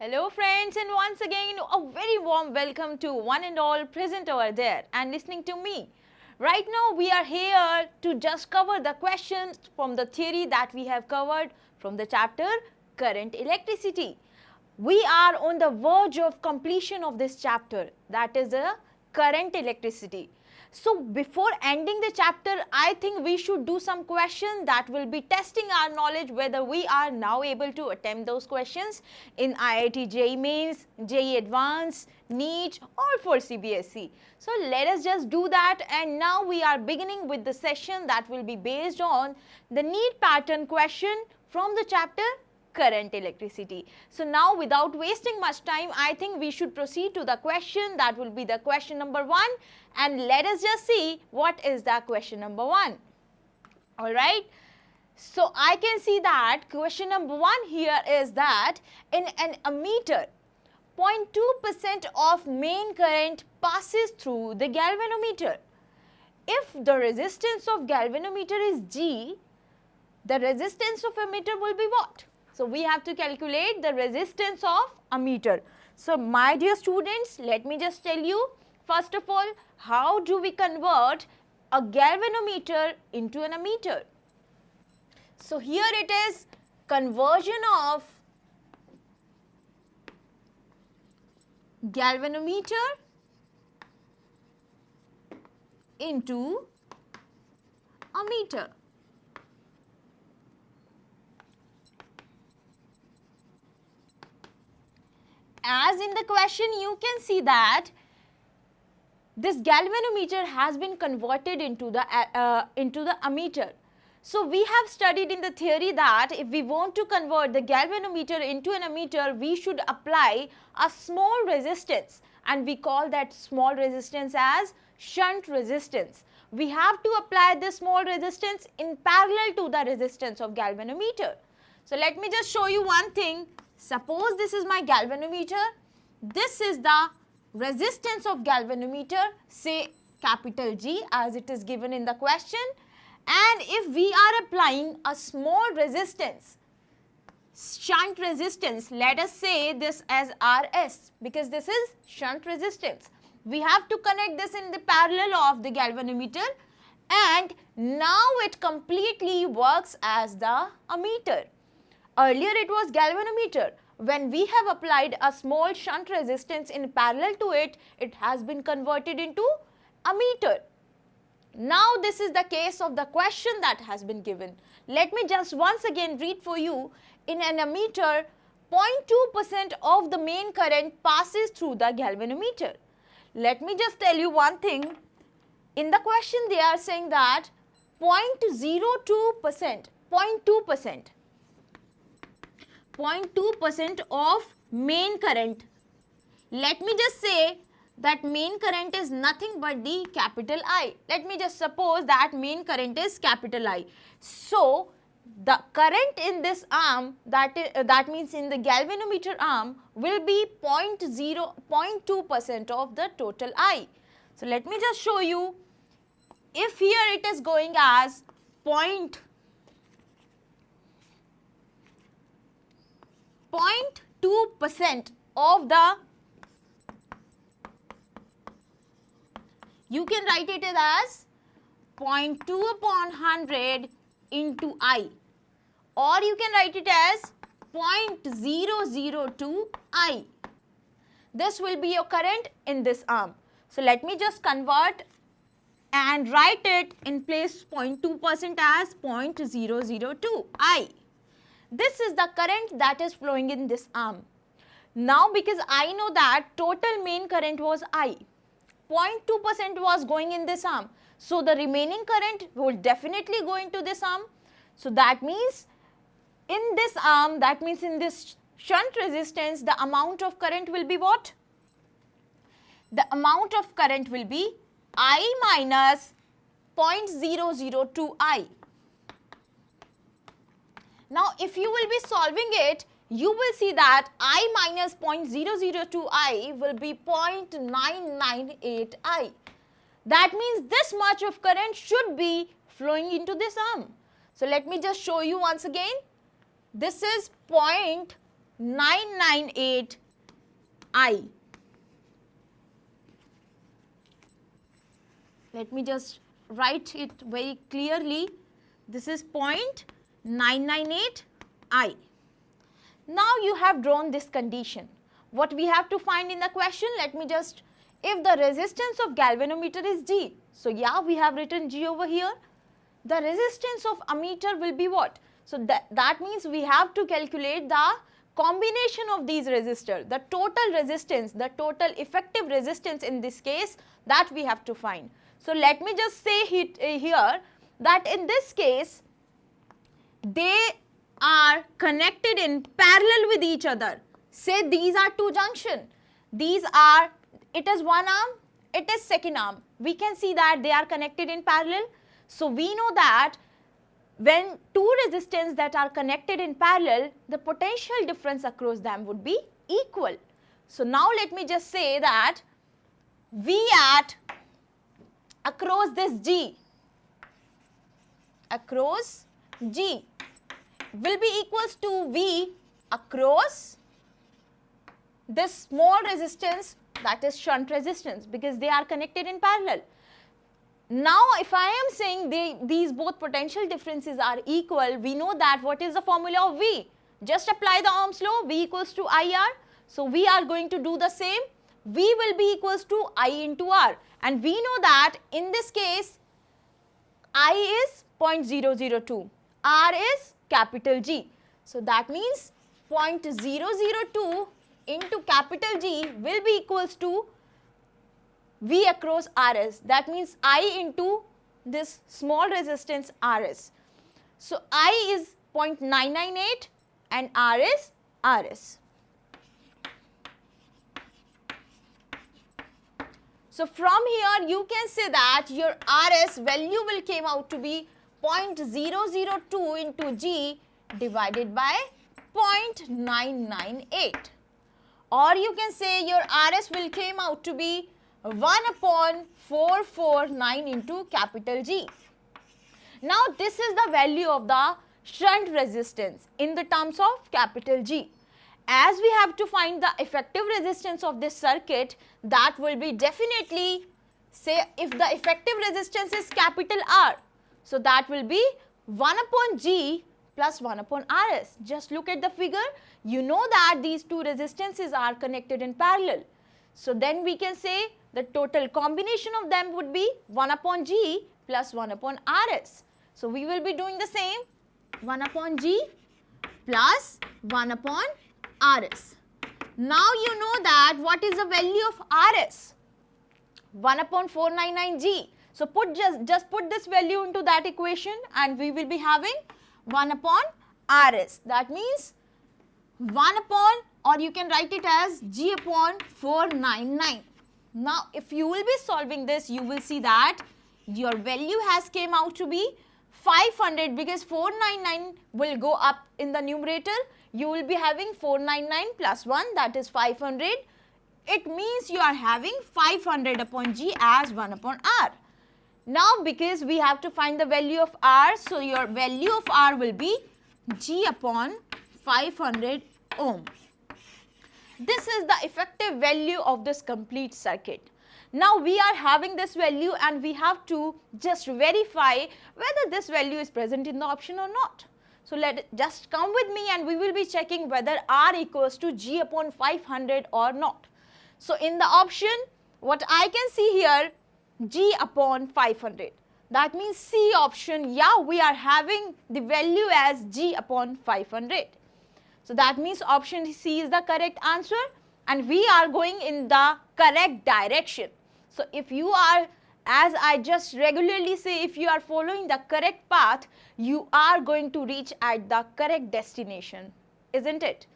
Hello friends, and once again a very warm welcome to one and all present over there and listening to me. Right now we are here to just cover the questions from the theory that we have covered from the chapter Current Electricity. We are on the verge of completion of this chapter, that is the current electricity. So before ending the chapter, I think we should do some questions that will be testing our knowledge whether we are now able to attempt those questions in IIT JEE Mains, JEE Advanced, NEET or for CBSE. So let us just do that, and now we are beginning with the session that will be based on the NEET pattern question from the chapter Current Electricity. So now without wasting much time, I think we should proceed to the question that will be the question number 1, and let us just see what is the question number 1. Alright. So I can see that question number 1 here is that in an ammeter, 0.2% of main current passes through the galvanometer. If the resistance of galvanometer is G, the resistance of ammeter will be what? So we have to calculate the resistance of ammeter. So my dear students, let me just tell you first of all, how do we convert a galvanometer into an ammeter? So here it is, conversion of galvanometer into ammeter. As in the question, you can see that this galvanometer has been converted into the ammeter. So we have studied in the theory that if we want to convert the galvanometer into an ammeter, we should apply a small resistance, and we call that small resistance as shunt resistance. We have to apply this small resistance in parallel to the resistance of galvanometer. So let me just show you one thing. Suppose this is my galvanometer, this is the resistance of galvanometer, say capital G as it is given in the question, and if we are applying a small resistance, shunt resistance, let us say this as RS because this is shunt resistance. We have to connect this in the parallel of the galvanometer, and now it completely works as the ammeter. Earlier it was galvanometer. When we have applied a small shunt resistance in parallel to it, it has been converted into ammeter. Now this is the case of the question that has been given. Let me just once again read for you. In an ammeter, 0.2% of the main current passes through the galvanometer. Let me just tell you one thing. In the question they are saying that 0.02%, 0.2% of main current. Let me just say that main current is nothing but the capital I. Let me just suppose that main current is capital I. So the current in this arm, that means in the galvanometer arm, will be 0.2% of the total I. So let me just show you. If here it is going as 0.2% of the, you can write it as 0.2 upon 100 into I, or you can write it as 0.002 I. This will be your current in this arm. So let me just convert and write it in place 0.2% as 0.002 I. This is the current that is flowing in this arm. Now because I know that total main current was I, 0.2% was going in this arm. So the remaining current will definitely go into this arm. So that means in this arm, that means in this shunt resistance, the amount of current will be what? The amount of current will be I minus 0.002 I. Now if you will be solving it, you will see that I minus 0.002 I will be 0.998 I. That means this much of current should be flowing into this arm. So let me just show you once again. This is 0.998 0.998I. Let me just write it very clearly. This is 0.998I. Now you have drawn this condition. What we have to find in the question, let me just, if the resistance of galvanometer is G, so yeah, we have written G over here. The resistance of ammeter will be what? So that means we have to calculate the combination of these resistors, the total resistance, the total effective resistance in this case, that we have to find. So let me just say here that in this case, they are connected in parallel with each other. Say these are two junctions. These are, it is one arm, it is second arm. We can see that they are connected in parallel. So we know that when two resistors that are connected in parallel, the potential difference across them would be equal. So now let me just say that V at across this G, across G will be equals to V across this small resistance, that is shunt resistance, because they are connected in parallel. Now if I am saying these both potential differences are equal, we know that what is the formula of V? Just apply the Ohm's law, V equals to IR. So we are going to do the same. V will be equals to I into R, and we know that in this case I is 0.002, R is capital G. So that means 0.002 into capital G will be equals to V across RS. That means I into this small resistance RS. So I is 0.998 and R is RS. So from here you can say that your RS value will came out to be 0.002 into G divided by 0.998. Or you can say your RS will came out to be 1/449 into capital G. Now this is the value of the shunt resistance in the terms of capital G. As we have to find the effective resistance of this circuit, that will be definitely, say if the effective resistance is capital R, so that will be 1/G plus 1/RS. Just look at the figure, you know that these two resistances are connected in parallel. So then we can say the total combination of them would be 1/G plus 1/RS. So we will be doing the same, 1/G plus 1/RS. Now you know that what is the value of RS? 1/499G. So just put this value into that equation and we will be having 1/RS. That means 1/, or you can write it as G/499. Now if you will be solving this, you will see that your value has came out to be 500, because 499 will go up in the numerator. You will be having 499 plus 1, that is 500. It means you are having 500/G as 1/R. Now because we have to find the value of R, so your value of R will be G/500 ohm. This is the effective value of this complete circuit. Now we are having this value and we have to just verify whether this value is present in the option or not. So just come with me and we will be checking whether R equals to G/500 or not. So in the option, what I can see here, G/500. That means C option, yeah, we are having the value as G/500. So that means option C is the correct answer and we are going in the correct direction. So if you are, as I just regularly say, if you are following the correct path, you are going to reach at the correct destination, isn't it?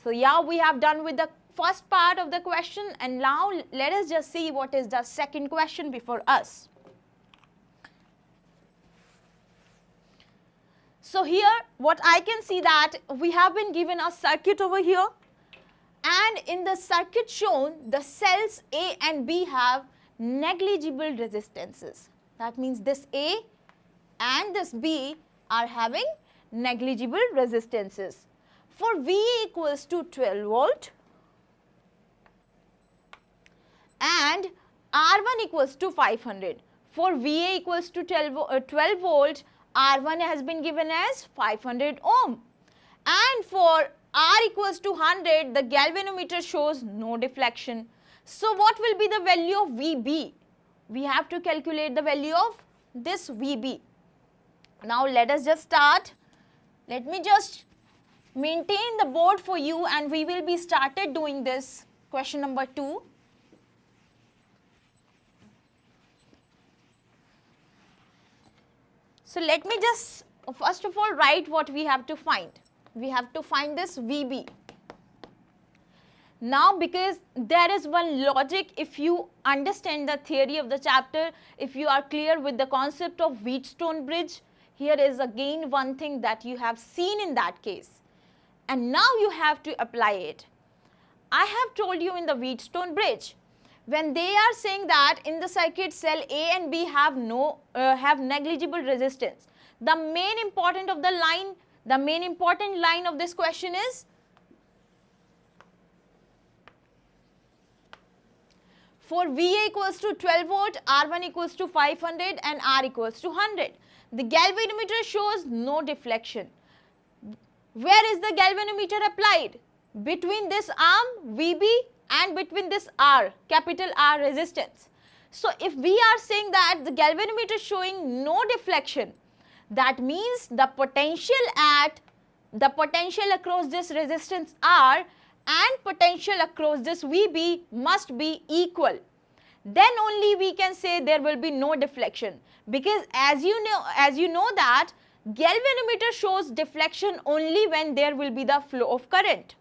So yeah, we have done with the first part of the question, and now let us just see what is the second question before us. So here what I can see that we have been given a circuit over here, and in the circuit shown the cells A and B have negligible resistances. That means this A and this B are having negligible resistances. For VA equals to 12 volt and R1 equals to 500. For VA equals to 12 volt, R1 has been given as 500 ohm. And for R equals to 100, the galvanometer shows no deflection. So what will be the value of VB? We have to calculate the value of this VB. Now let us just start. Let me just maintain the board for you and we will be started doing this question number 2. So let me just first of all write what we have to find. We have to find this VB. Now because there is one logic, if you understand the theory of the chapter, if you are clear with the concept of Wheatstone bridge, here is again one thing that you have seen in that case. And now you have to apply it. I have told you in the Wheatstone bridge, when they are saying that in the circuit cell A and B have negligible resistance, the main important line of this question is for VA equals to 12 volt, R1 equals to 500 and R equals to 100. The galvanometer shows no deflection. Where is the galvanometer applied? Between this arm VB and between this R, capital R resistance. So if we are saying that the galvanometer is showing no deflection, that means the potential across this resistance R and potential across this VB must be equal. Then only we can say there will be no deflection, because as you know that galvanometer shows deflection only when there will be the flow of current.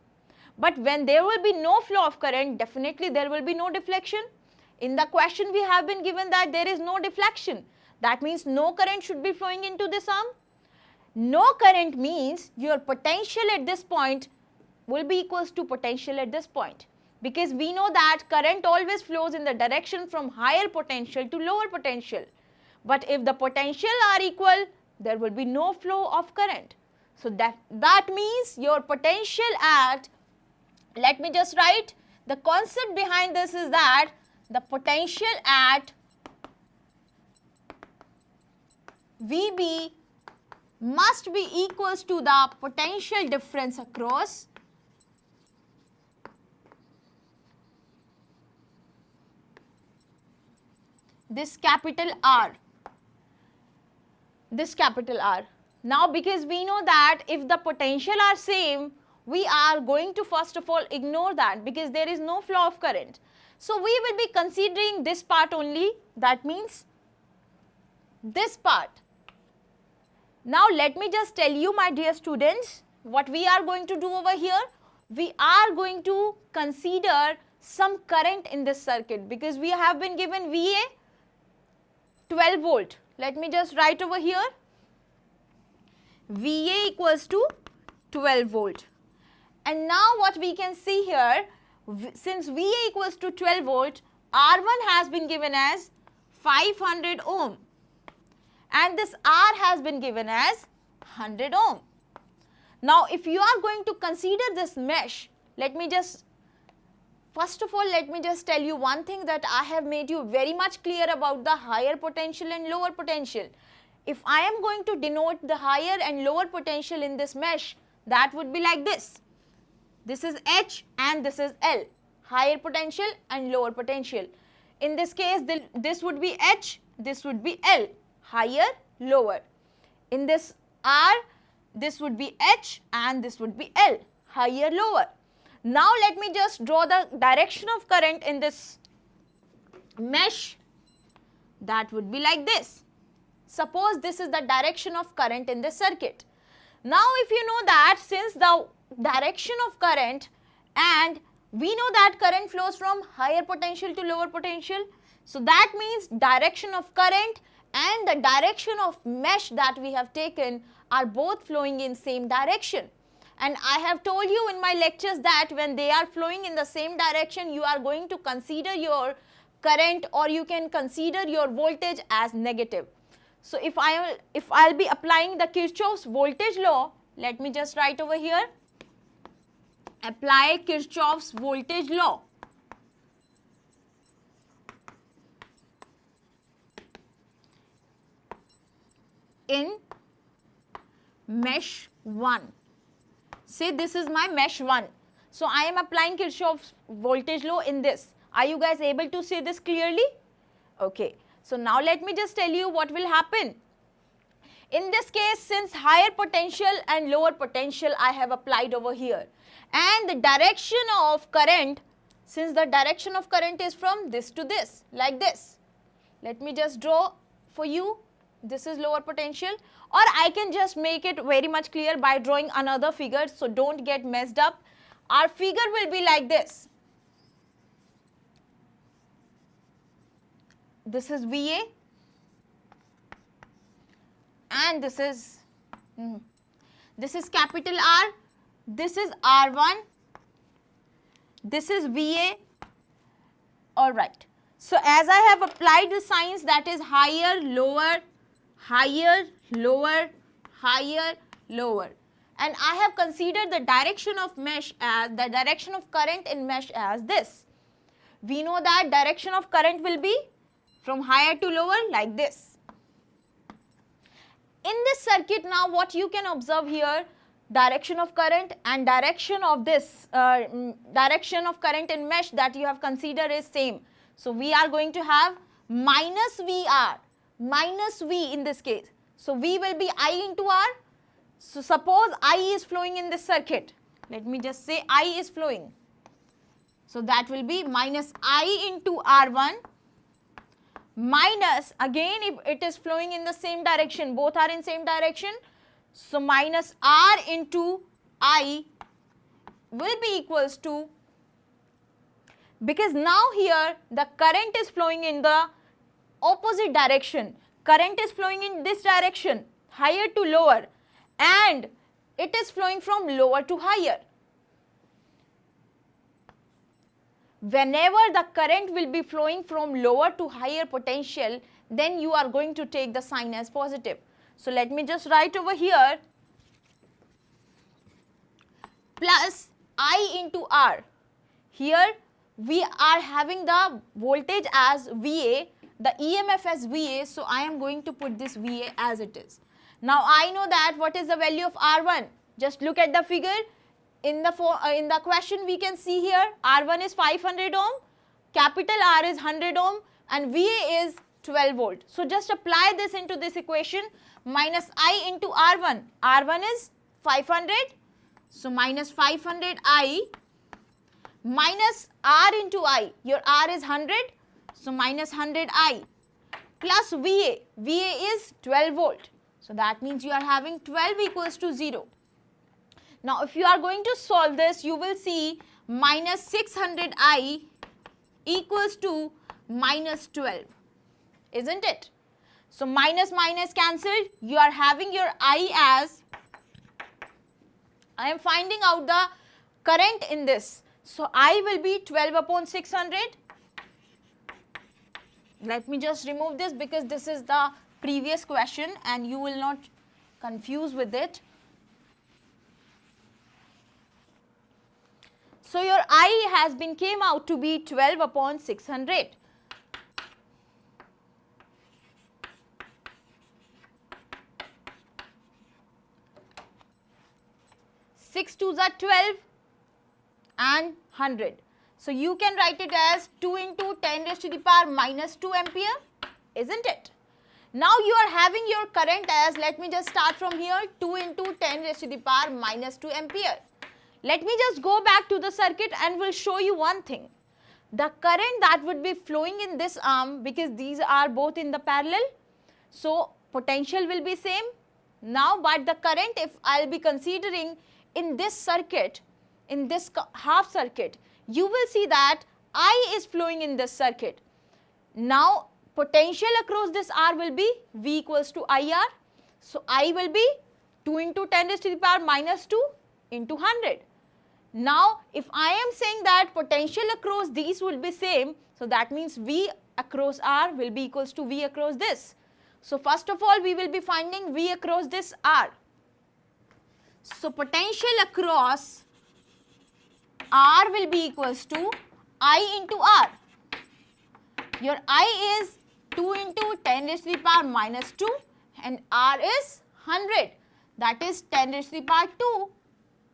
But when there will be no flow of current, definitely there will be no deflection. In the question we have been given that there is no deflection. That means no current should be flowing into this arm. No current means your potential at this point will be equals to potential at this point. Because we know that current always flows in the direction from higher potential to lower potential. But if the potential are equal, there will be no flow of current. So that means your potential at, let me just write, the concept behind this is that the potential at VB must be equals to the potential difference across this capital R. This capital R. Now because we know that if the potential are same, we are going to first of all ignore that because there is no flow of current. So we will be considering this part only, that means this part. Now let me just tell you, my dear students, what we are going to do over here. We are going to consider some current in this circuit because we have been given VA 12 volt. Let me just write over here VA equals to 12 volt. And now what we can see here, since VA equals to 12 volt, R1 has been given as 500 ohm and this R has been given as 100 ohm. Now if you are going to consider this mesh, first of all let me just tell you one thing, that I have made you very much clear about the higher potential and lower potential. If I am going to denote the higher and lower potential in this mesh, that would be like this. This is H and this is L, higher potential and lower potential. In this case, this would be H, this would be L, higher, lower. In this R, this would be H and this would be L, higher, lower. Now let me just draw the direction of current in this mesh. That would be like this. Suppose this is the direction of current in this circuit. Now if you know that since the direction of current, and we know that current flows from higher potential to lower potential, so that means direction of current and the direction of mesh that we have taken are both flowing in same direction. And I have told you in my lectures that when they are flowing in the same direction, you are going to consider your current, or you can consider your voltage as negative. So if I'll be applying the Kirchhoff's voltage law, let me just write over here. Apply Kirchhoff's voltage law. In mesh 1. Say this is my mesh 1. So I am applying Kirchhoff's voltage law in this. Are you guys able to see this clearly? Okay. So now let me just tell you what will happen. In this case, since higher potential and lower potential I have applied over here, and the direction of current, since the direction of current is from this to this, like this. Let me just draw for you. This is lower potential, or I can just make it very much clear by drawing another figure, so don't get messed up. Our figure will be like this. This is VA and this is capital R, this is R1, this is VA. Alright. So as I have applied the signs, that is higher, lower, higher, lower, higher, lower, and I have considered the direction of mesh as the direction of current in mesh as this. We know that direction of current will be from higher to lower like this. In this circuit now, what you can observe here, direction of current and direction of this direction of current in mesh that you have considered is same. So we are going to have minus VR, minus V in this case. So V will be I into R. So suppose I is flowing in this circuit. Let me just say I is flowing. So that will be minus I into R1 minus, again if it is flowing in the same direction, both are in same direction, so minus R into I will be equals to, because now here the current is flowing in the opposite direction, current is flowing in this direction, higher to lower, and it is flowing from lower to higher. Whenever the current will be flowing from lower to higher potential, then you are going to take the sign as positive. So let me just write over here plus I into R. Here we are having the voltage as VA, the EMF as VA, so I am going to put this VA as it is. Now I know that what is the value of R1. Just look at the figure. In the question we can see here R1 is 500 ohm, capital R is 100 ohm and VA is 12 volt. So just apply this into this equation, minus I into R1. R1 is 500, so minus 500 I minus R into I. Your R is 100, so minus 100 I plus VA. VA is 12 volt. So that means you are having 12 equals to 0. Now if you are going to solve this, you will see minus 600 I equals to minus 12, isn't it? So minus minus cancelled, you are having your I as, I am finding out the current in this. So I will be 12 upon 600. Let me just remove this because this is the previous question and you will not confuse with it. So your I has been came out to be 12 upon 600. Six twos are 12 and 100. So you can write it as 2 into 10 raised to the power minus 2 ampere, isn't it? Now you are having your current as, let me just start from here, 2 into 10 raised to the power minus 2 ampere. Let me just go back to the circuit and will show you one thing. The current that would be flowing in this arm, because these are both in the parallel, so potential will be same. Now but the current, if I will be considering in this circuit, in this half circuit, you will see that I is flowing in this circuit. Now potential across this R will be V equals to IR. So I will be 2 into 10 raised to the power minus 2 into 100. Now if I am saying that potential across these will be same, so that means V across R will be equals to V across this. So first of all we will be finding V across this R. So potential across R will be equals to I into R. Your I is 2 into 10 raised to the power minus 2 and R is 100. That is 10 raised to the power 2.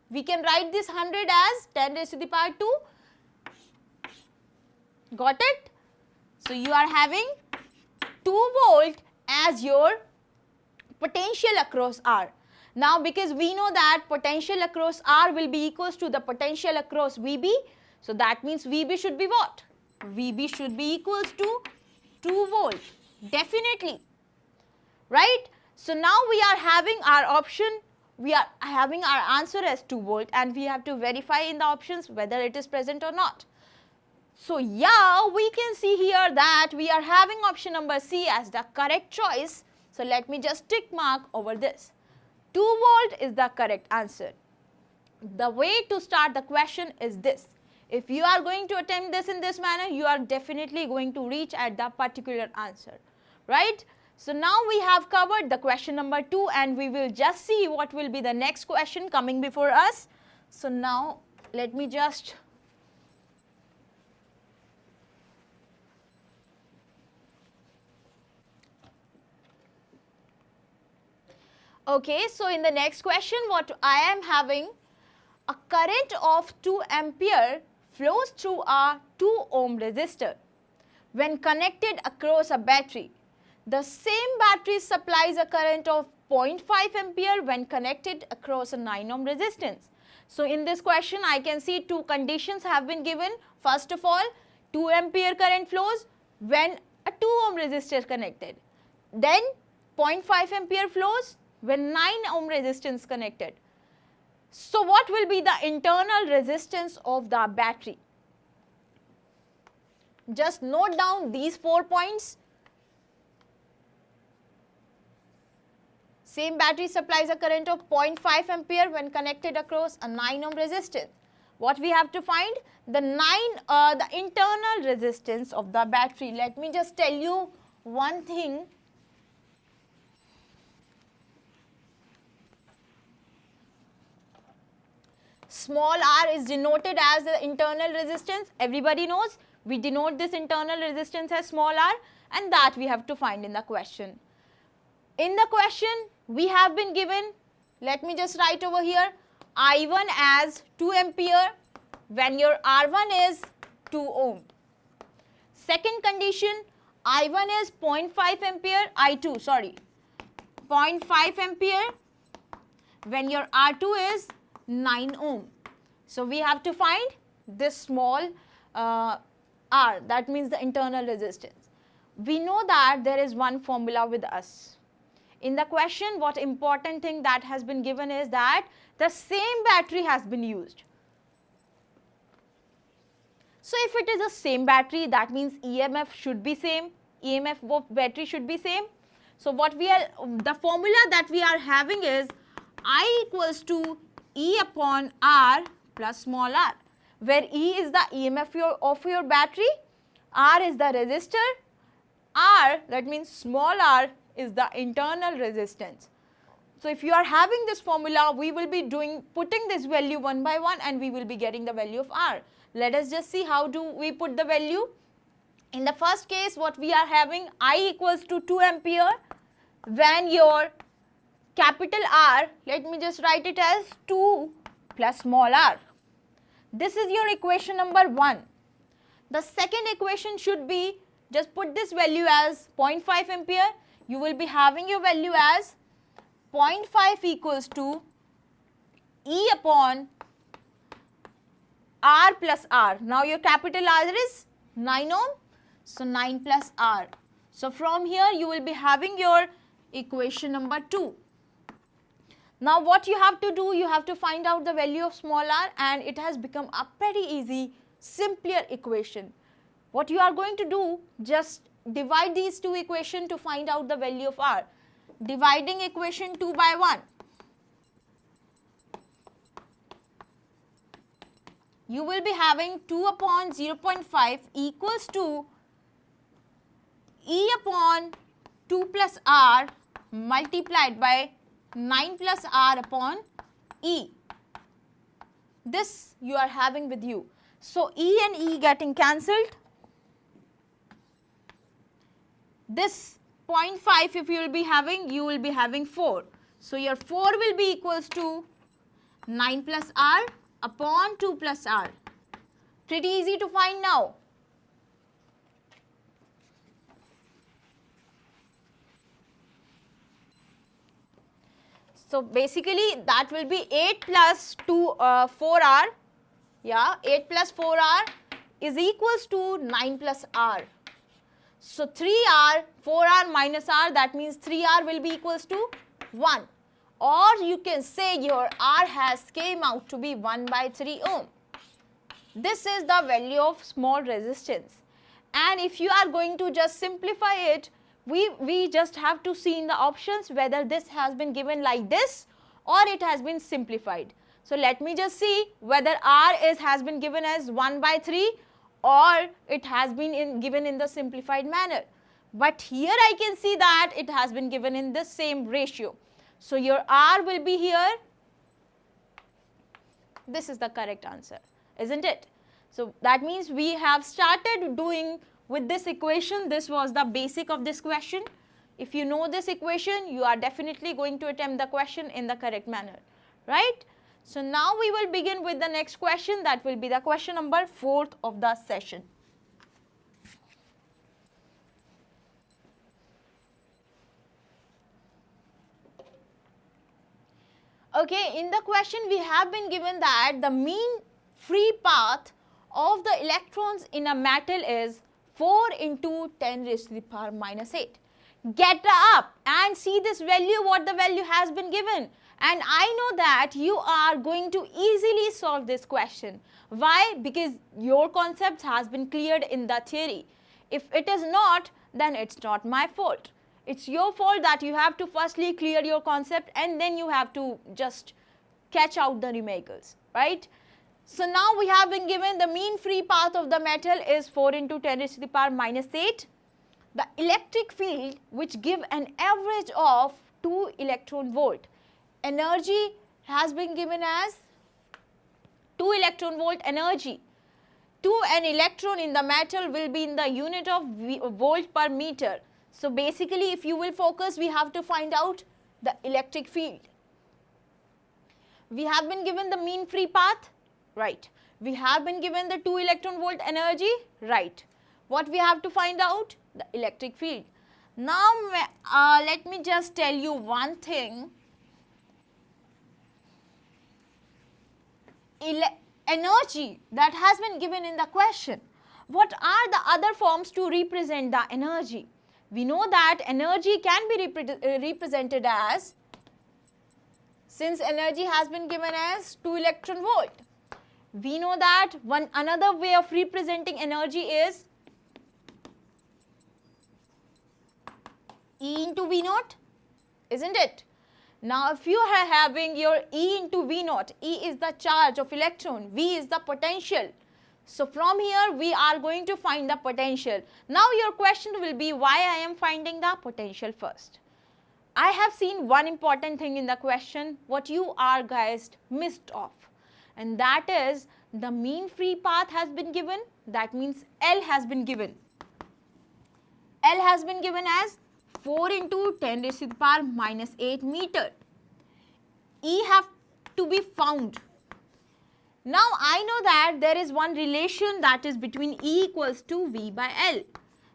We can write this 100 as 10 raised to the power 2. Got it? So you are having 2 volt as your potential across R. Now because we know that potential across R will be equals to the potential across VB. So that means VB should be what? VB should be equals to 2 volt. Definitely. Right? So now we are having our option, we are having our answer as 2 volt and we have to verify in the options whether it is present or not. So yeah, we can see here that we are having option number C as the correct choice. So let me just tick mark over this. 2 volt is the correct answer. The way to start the question is this. If you are going to attempt this in this manner, you are definitely going to reach at the particular answer, right? So now we have covered the question number 2 and we will just see what will be the next question coming before us. So now let me just okay, so in the next question what I am having, a current of 2 ampere flows through a 2 ohm resistor when connected across a battery. The same battery supplies a current of 0.5 ampere when connected across a 9 ohm resistance. So in this question I can see 2 conditions have been given. First of all, 2 ampere current flows when a 2 ohm resistor is connected. Then 0.5 ampere flows when 9 ohm resistance connected. So what will be the internal resistance of the battery? Just note down these 4 points. Same battery supplies a current of 0.5 ampere when connected across a 9 ohm resistance. What we have to find? The internal resistance of the battery. Let me just tell you one thing. Small r is denoted as the internal resistance. Everybody knows we denote this internal resistance as small r and that we have to find in the question. In the question we have been given, let me just write over here, I1 as 2 ampere when your R1 is 2 ohm. Second condition, I1 is 0.5 ampere, I2 sorry, 0.5 ampere when your R2 is 9 ohm. So we have to find this small r, that means the internal resistance. We know that there is one formula with us. In the question, what important thing that has been given is that the same battery has been used. So if it is the same battery, that means EMF should be same, EMF of battery should be same. So what we are, the formula that we are having is I equals to E upon R plus small r, where E is the EMF of your battery, R is the resistor, R, that means small r, is the internal resistance. So if you are having this formula, we will be putting this value one by one and we will be getting the value of R. Let us just see how do we put the value. In the first case, what we are having, I equals to 2 ampere when your capital R, let me just write it as 2 plus small r. This is your equation number 1. The second equation should be, just put this value as 0.5 ampere. You will be having your value as 0.5 equals to E upon R plus R. Now your capital R is 9 ohm. So 9 plus R. So from here you will be having your equation number 2. Now what you have to do, you have to find out the value of small r and it has become a pretty easy, simpler equation. What you are going to do, just divide these two equations to find out the value of r. Dividing equation 2 by 1. You will be having 2 upon 0.5 equals to E upon 2 plus r multiplied by 9 plus r upon E. This you are having with you. So E and E getting cancelled. This 0.5 if you will be having, you will be having 4. So your 4 will be equals to 9 plus R upon 2 plus R. Pretty easy to find now. So basically that will be 8 plus 4R. Yeah, 8 plus 4R is equals to 9 plus R. So 3R, 4R minus R, that means 3R will be equals to 1. Or you can say your R has came out to be 1 by 3 ohm. This is the value of small resistance. And if you are going to just simplify it, we just have to see in the options whether this has been given like this or it has been simplified. So let me just see whether R has been given as 1 by 3 or it has been given in the simplified manner. But here I can see that it has been given in the same ratio. So your R will be here. This is the correct answer, isn't it? So that means we have started doing with this equation. This was the basic of this question. If you know this equation, you are definitely going to attempt the question in the correct manner, right? So now we will begin with the next question. That will be the question number 4th of the session. Okay, in the question we have been given that the mean free path of the electrons in a metal is 4 into 10 raised to the power minus 8. Get up and see this value, what the value has been given. And I know that you are going to easily solve this question. Why? Because your concept has been cleared in the theory. If it is not, then it's not my fault. It's your fault that you have to firstly clear your concept and then you have to just catch out the numericals, right? So now we have been given the mean free path of the metal is 4 into 10 raised to the power minus 8. The electric field which give an average of 2 electron volt. Energy has been given as 2 electron volt energy. To an electron in the metal will be in the unit of volt per meter. So basically if you will focus, we have to find out the electric field. We have been given the mean free path, right. We have been given the 2 electron volt energy, right. What we have to find out? The electric field. Now let me just tell you one thing. Energy that has been given in the question. What are the other forms to represent the energy? We know that energy can be represented as, since energy has been given as 2 electron volt. We know that another way of representing energy is E into V naught, isn't it? Now if you are having your E into V naught, E is the charge of electron, V is the potential. So from here we are going to find the potential. Now your question will be why I am finding the potential first. I have seen one important thing in the question what you are guys missed off, and that is the mean free path has been given. That means L has been given. L has been given as 4 into 10 raised to the power minus 8 meter. E have to be found. Now I know that there is one relation that is between E equals to V by L.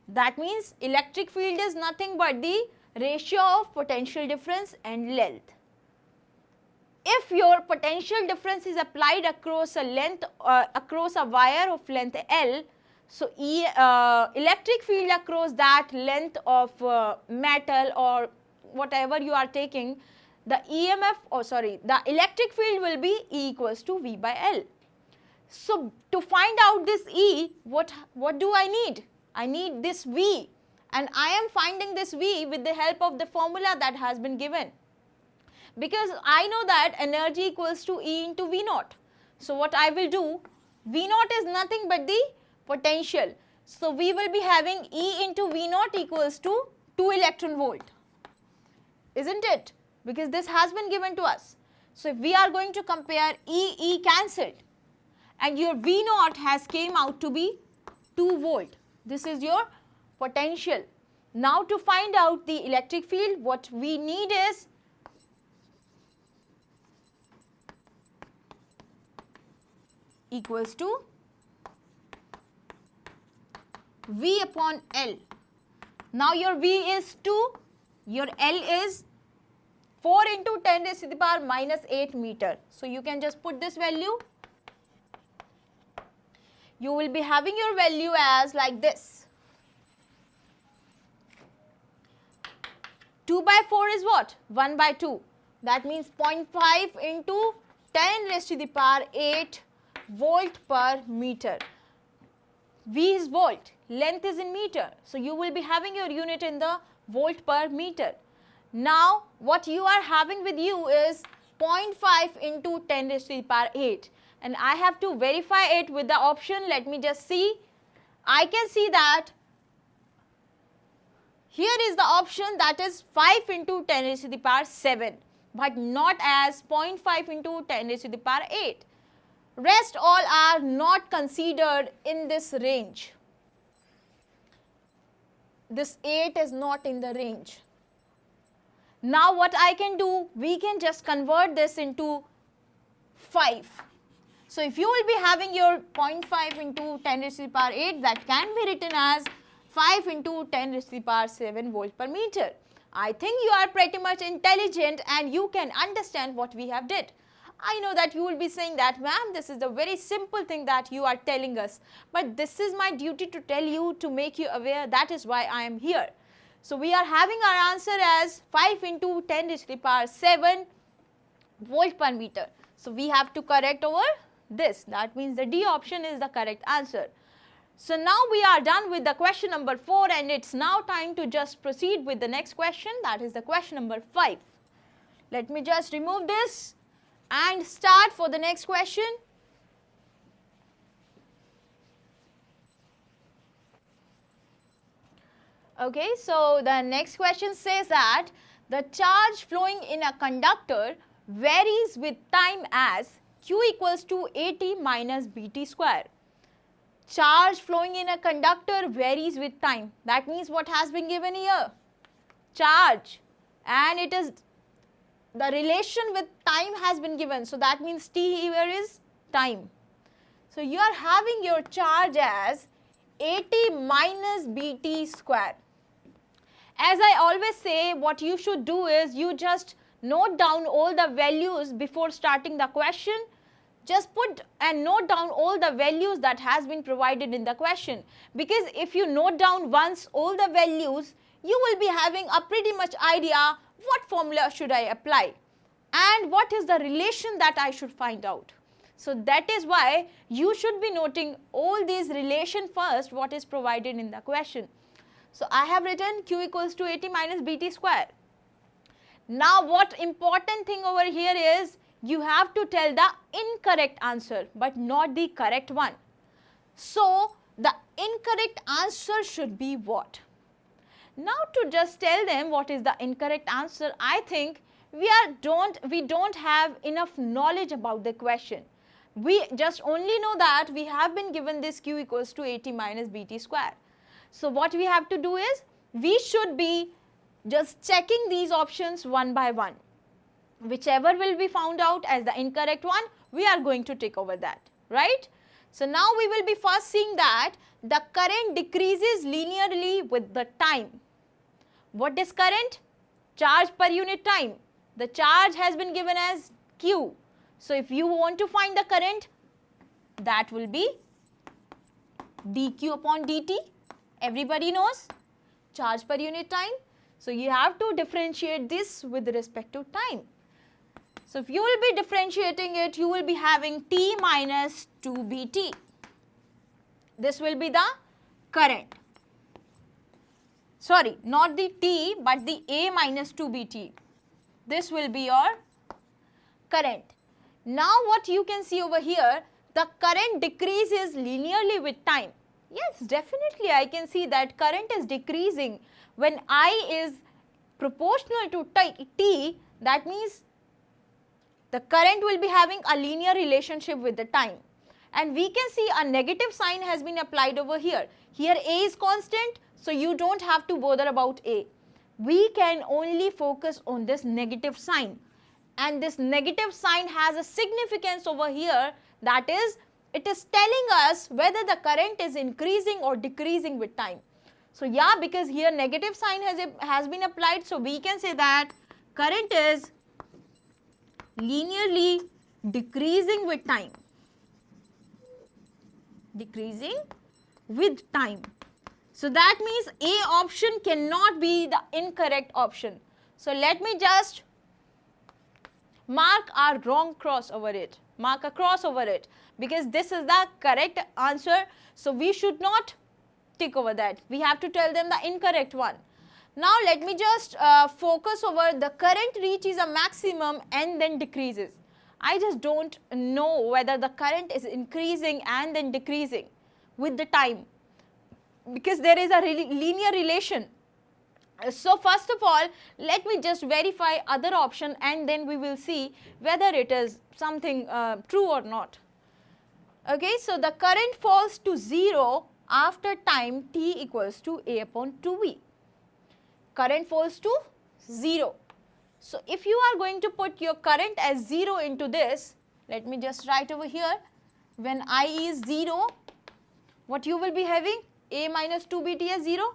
That means electric field is nothing but the ratio of potential difference and length. If your potential difference is applied across a length, across a wire of length L, so electric field across that length of metal or whatever you are taking, the the electric field will be E equals to V by L. So to find out this E, what do I need? I need this V, and I am finding this V with the help of the formula that has been given. Because I know that energy equals to E into V naught. So what I will do, V naught is nothing but the potential. So we will be having E into V naught equals to 2 electron volt, isn't it? Because this has been given to us. So if we are going to compare E cancelled and your V naught has came out to be 2 volt. This is your potential. Now to find out the electric field, what we need is equals to V upon L. Now your V is 2, your L is 4 into 10 raised to the power minus 8 meter. So you can just put this value. You will be having your value as like this. 2 by 4 is what? 1 by 2. That means 0.5 into 10 raised to the power 8 volt per meter. V is volt, length is in meter. So you will be having your unit in the volt per meter. Now what you are having with you is 0.5 into 10 raised to the power 8. And I have to verify it with the option. Let me just see. I can see that here is the option, that is 5 into 10 raised to the power 7, but not as 0.5 into 10 raised to the power 8. Rest all are not considered in this range. This 8 is not in the range. Now what I can do, we can just convert this into 5. So if you will be having your 0.5 into 10 raised to the power 8, that can be written as 5 into 10 raised to the power 7 volt per meter. I think you are pretty much intelligent and you can understand what we have did. I know that you will be saying that, ma'am, this is the very simple thing that you are telling us. But this is my duty to tell you, to make you aware. That is why I am here. So we are having our answer as 5 into 10 raised to the power 7 volt per meter. So we have to correct over this. That means the D option is the correct answer. So now we are done with the question number 4 and it's now time to just proceed with the next question, that is the question number 5. Let me just remove this and start for the next question. Okay, so the next question says that the charge flowing in a conductor varies with time as Q equals to AT minus BT square. Charge flowing in a conductor varies with time. That means what has been given here? Charge, and it is the relation with time has been given. So that means T here is time. So you are having your charge as AT minus BT square. As I always say, what you should do is you just note down all the values before starting the question. Just put and note down all the values that has been provided in the question. Because if you note down once all the values, you will be having a pretty much idea what formula should I apply and what is the relation that I should find out. So that is why you should be noting all these relation first what is provided in the question. So I have written Q equals to AT minus BT square. Now what important thing over here is you have to tell the incorrect answer but not the correct one. So the incorrect answer should be what? Now to just tell them what is the incorrect answer, I think we don't have enough knowledge about the question. We just only know that we have been given this Q equals to AT minus BT square. So what we have to do is we should be just checking these options one by one. Whichever will be found out as the incorrect one, we are going to take over that, right? So now we will be first seeing that the current decreases linearly with the time. What is current? Charge per unit time. The charge has been given as Q. So if you want to find the current, that will be dq upon dt. Everybody knows charge per unit time. So you have to differentiate this with respect to time. So if you will be differentiating it, you will be having T minus 2BT. This will be the current. Sorry, not the T but the A minus 2BT. This will be your current. Now what you can see over here, the current decreases linearly with time. Yes, definitely I can see that current is decreasing when I is proportional to T. That means the current will be having a linear relationship with the time. And we can see a negative sign has been applied over here. Here A is constant, so you don't have to bother about A. We can only focus on this negative sign. And this negative sign has a significance over here, that is, it is telling us whether the current is increasing or decreasing with time. So yeah, because here negative sign has been applied, so we can say that current is linearly decreasing with time. Decreasing with time. So that means A option cannot be the incorrect option. So let me just mark our wrong cross over it. Mark a cross over it, because this is the correct answer. So we should not tick over that. We have to tell them the incorrect one. Now let me just focus over the current reaches a maximum and then decreases. I just don't know whether the current is increasing and then decreasing with the time, because there is a linear relation. So first of all, let me just verify other option and then we will see whether it is something true or not. Okay, so the current falls to 0 after time t equals to A upon 2B. Current falls to 0. So if you are going to put your current as 0 into this, let me just write over here, when I is 0, what you will be having? A minus 2bt as 0.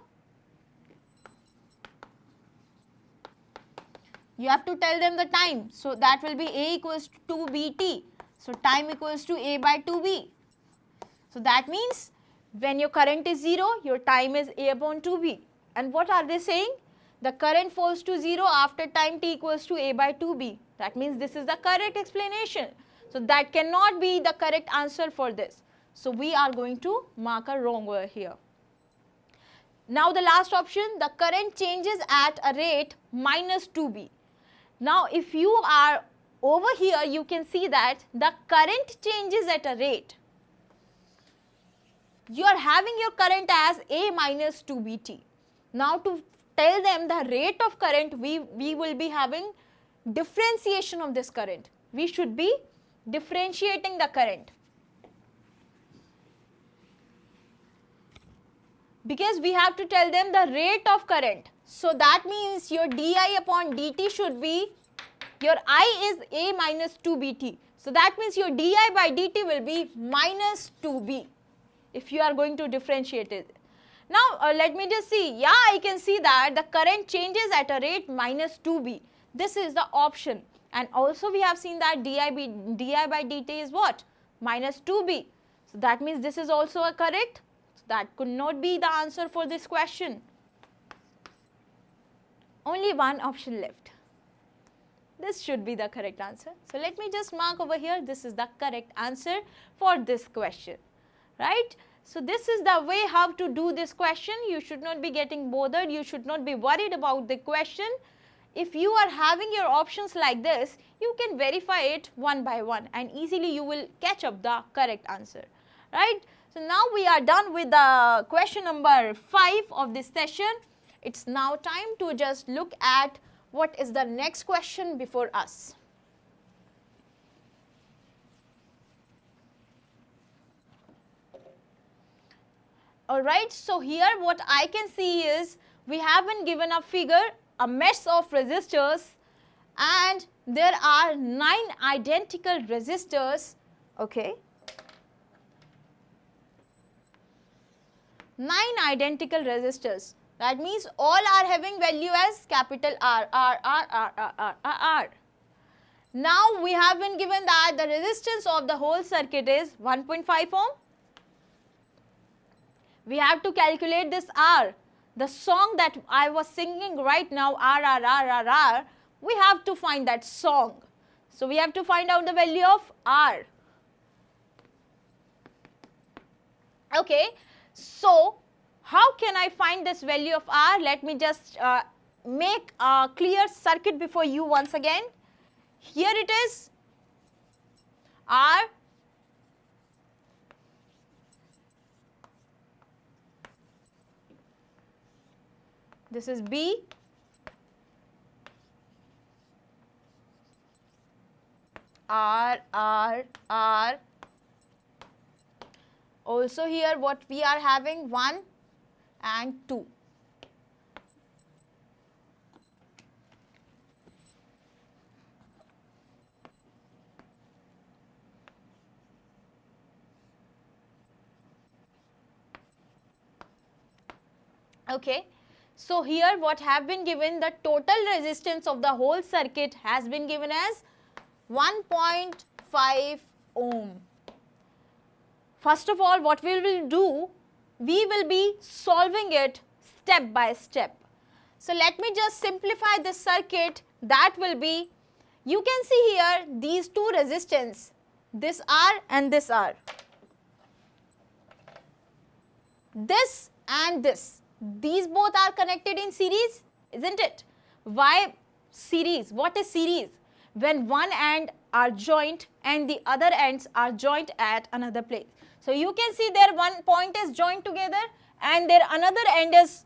You have to tell them the time. So that will be A equals to 2bt. So time equals to A by 2b. So that means when your current is 0, your time is A upon 2b. And what are they saying? The current falls to 0 after time t equals to A by 2b. That means this is the correct explanation. So that cannot be the correct answer for this. So we are going to mark a wrong over here. Now the last option, the current changes at a rate minus 2b. Now if you are over here, you can see that the current changes at a rate. You are having your current as A minus 2bt. Now to tell them the rate of current, we will be having differentiation of this current. We should be differentiating the current. Because we have to tell them the rate of current. So that means your di upon dt should be, your I is A minus 2bt. So that means your di by dt will be minus 2b if you are going to differentiate it. Now let me just see, yeah, I can see that the current changes at a rate minus 2b. This is the option. And also we have seen that di by dt is what? Minus 2b. So that means this is also a correct. So that could not be the answer for this question. Only one option left. This should be the correct answer. So let me just mark over here, this is the correct answer for this question, right? So this is the way how to do this question. You should not be getting bothered. You should not be worried about the question. If you are having your options like this, you can verify it one by one and easily you will catch up the correct answer, right? So now we are done with the question number 5 of this session. It's now time to just look at what is the next question before us. Alright, so here what I can see is we have been given a figure, a mesh of resistors, and there are 9 identical resistors, okay. 9 identical resistors. That means all are having value as capital R. Now we have been given that the resistance of the whole circuit is 1.5 ohm. We have to calculate this R. The song that I was singing right now, R, we have to find that song. So we have to find out the value of R. Okay, so how can I find this value of R? Let me just make a clear circuit before you once again. Here it is, R. This is B. R. Also here what we are having 1 and 2. Okay, so here what have been given, the total resistance of the whole circuit has been given as 1.5 ohm. First of all, what we will do, we will be solving it step by step. So let me just simplify this circuit. That will be, you can see here these two resistance, this R and this R. This and this. These both are connected in series, isn't it? Why series? What is series? When one end are joined and the other ends are joined at another place. So you can see there one point is joined together and their another end is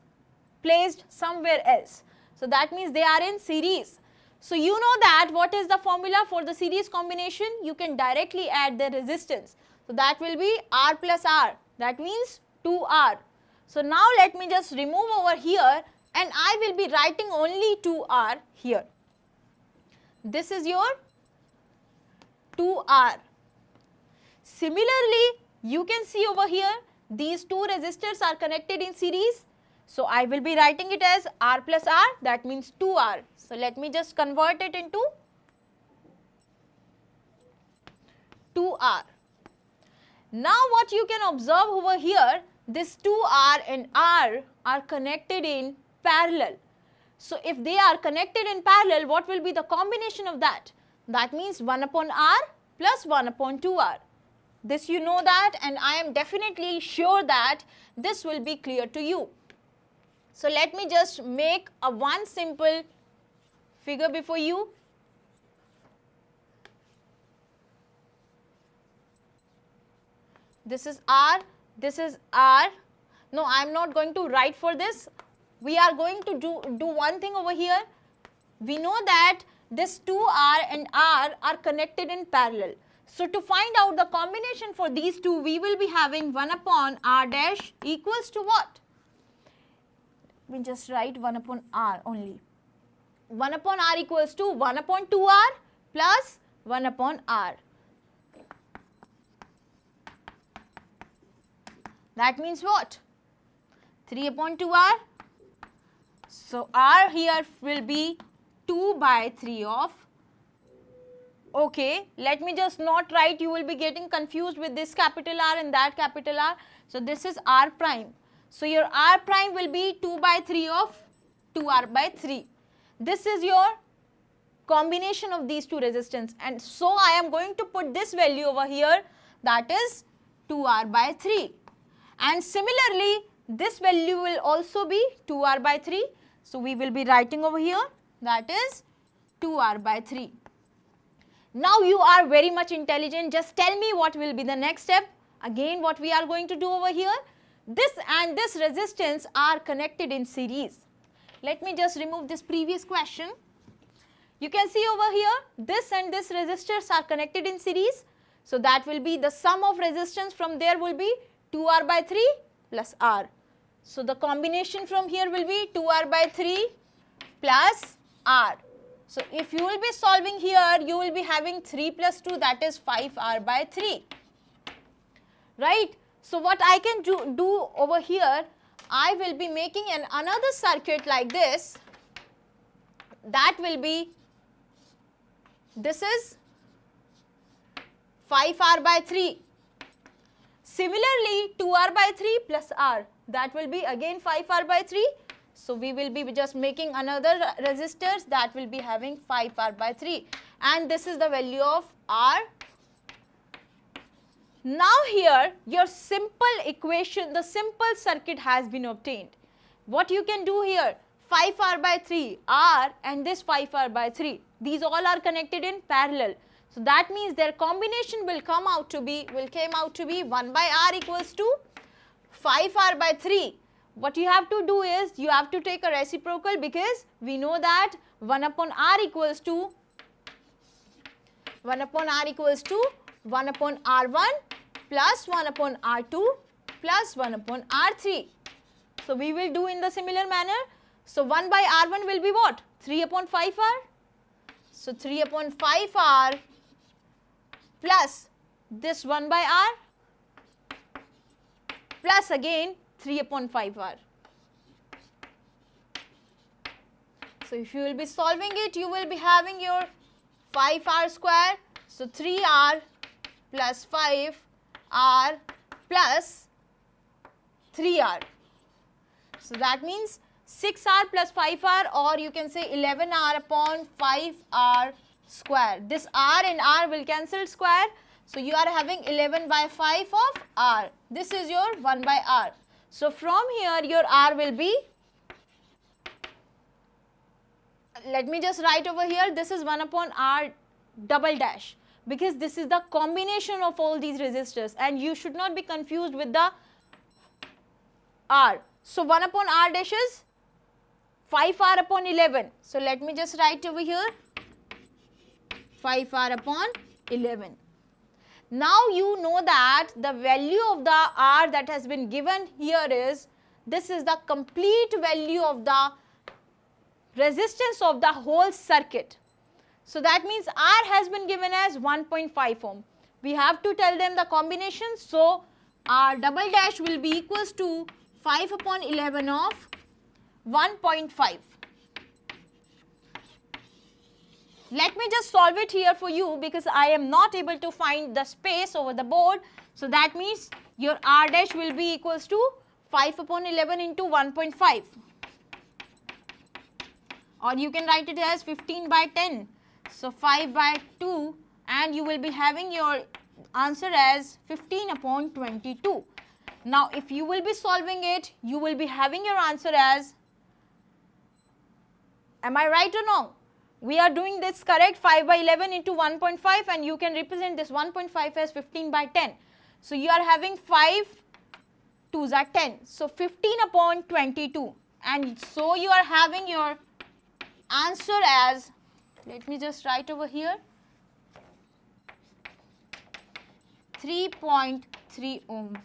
placed somewhere else. So that means they are in series. So you know that what is the formula for the series combination? You can directly add the resistance. So that will be R plus R. That means 2R. So now let me just remove over here and I will be writing only 2R here. This is your 2R. Similarly, you can see over here these two resistors are connected in series. So I will be writing it as R plus R, that means 2R. So let me just convert it into 2R. Now what you can observe over here, this 2R and R are connected in parallel. So if they are connected in parallel, what will be the combination of that? That means 1 upon R plus 1 upon 2R. This you know that, and I am definitely sure that this will be clear to you. So let me just make a one simple figure before you. This is R, this is R. No, I am not going to write for this. We are going to do one thing over here. We know that this 2R and R are connected in parallel. So to find out the combination for these two, we will be having 1 upon R dash equals to what? We just write 1 upon R only. 1 upon R equals to 1 upon 2R plus 1 upon R. That means what? 3 upon 2R. So R here will be 2 by 3 of. Okay, let me just not write, you will be getting confused with this capital R and that capital R. So this is R prime. So your R prime will be 2 by 3 of 2R by 3. This is your combination of these two resistance, and so I am going to put this value over here, that is 2R by 3. And similarly, this value will also be 2R by 3. So we will be writing over here, that is 2R by 3. Now you are very much intelligent. Just tell me what will be the next step. Again, what we are going to do over here, this and this resistance are connected in series. Let me just remove this previous question. You can see over here, this and this resistors are connected in series. So that will be the sum of resistance from there will be 2R by 3 plus R. So the combination from here will be 2R by 3 plus R. So if you will be solving here, you will be having 3 plus 2, that is 5R by 3. Right? So what I can do over here, I will be making another circuit like this. That will be, this is 5R by 3. Similarly, 2R by 3 plus R, that will be again 5R by 3. So we will be just making another resistors that will be having 5R by 3. And this is the value of R. Now here, your simple equation, the simple circuit has been obtained. What you can do here, 5R by 3, R and this 5R by 3, these all are connected in parallel. So that means their combination will came out to be 1 by R equals to 5R by 3. What you have to do is, you have to take a reciprocal, because we know that 1 upon R equals to 1 upon r equals to 1 upon r1 plus 1 upon r2 plus 1 upon r3. So we will do in the similar manner. So 1 by r1 will be what? 3 upon 5r. So 3 upon 5r plus this 1 by r plus again 3 upon 5r. So if you will be solving it, you will be having your 5r square. So 3r plus 5r plus 3r. So that means 6r plus 5r, or you can say 11r upon 5r square. This r and r will cancel square. So you are having 11 by 5 of r. This is your 1 by r. So from here your r will be, let me just write over here, this is 1 upon r double dash, because this is the combination of all these resistors and you should not be confused with the r. So 1 upon r dash is 5r upon 11. So let me just write over here 5r upon 11. Now you know that the value of the r that has been given here is, this is the complete value of the resistance of the whole circuit. So that means r has been given as 1.5 ohm. We have to tell them the combination. So r double dash will be equals to 5 upon 11 of 1.5. Let me just solve it here for you because I am not able to find the space over the board. So that means your r dash will be equals to 5 upon 11 into 1.5. Or you can write it as 15 by 10. So 5 by 2, and you will be having your answer as 15 upon 22. Now if you will be solving it, you will be having your answer as, am I right or no? We are doing this correct, 5 by 11 into 1.5, and you can represent this 1.5 as 15 by 10. So you are having 5 2s are 10. So 15 upon 22, and so you are having your answer as, let me just write over here, 3.3 ohm.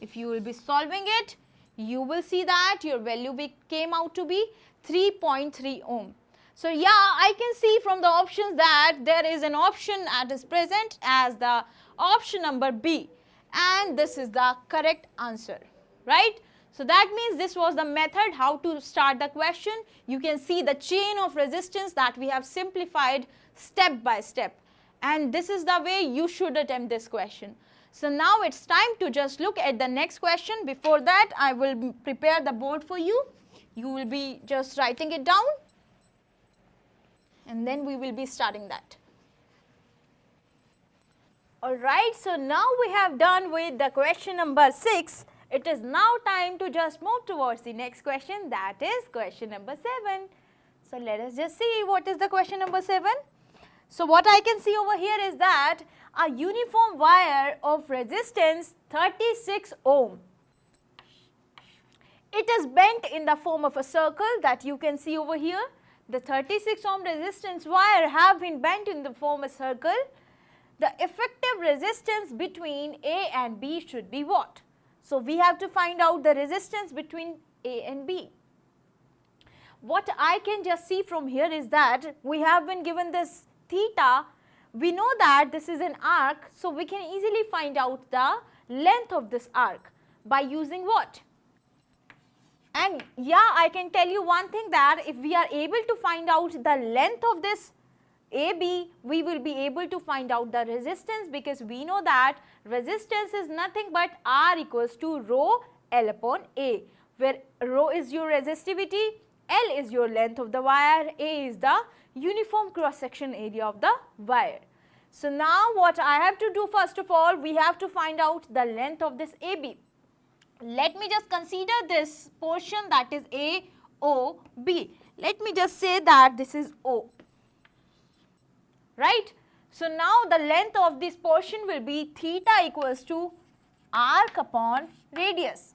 If you will be solving it, you will see that your value came out to be 3.3 ohm. So yeah, I can see from the options that there is an option that is present as the option number B, and this is the correct answer, right? So that means this was the method how to start the question. You can see the chain of resistance that we have simplified step by step, and this is the way you should attempt this question. So now it's time to just look at the next question. Before that, I will prepare the board for you. You will be just writing it down, and then we will be starting that. Alright, so now we have done with the question number 6. It is now time to just move towards the next question, that is question number 7. So let us just see what is the question number 7. So what I can see over here is that a uniform wire of resistance 36 ohm. It is bent in the form of a circle that you can see over here. The 36 ohm resistance wire have been bent in the form of a circle. The effective resistance between A and B should be what? So we have to find out the resistance between A and B. What I can just see from here is that we have been given this theta. We know that this is an arc, so we can easily find out the length of this arc by using what? And yeah, I can tell you one thing, that if we are able to find out the length of this AB, we will be able to find out the resistance, because we know that resistance is nothing but R equals to rho L upon A, where rho is your resistivity, L is your length of the wire, A is the uniform cross section area of the wire. So now what I have to do, first of all, we have to find out the length of this AB. Let me just consider this portion, that is A, O, B. Let me just say that this is O, right? So now the length of this portion will be theta equals to arc upon radius,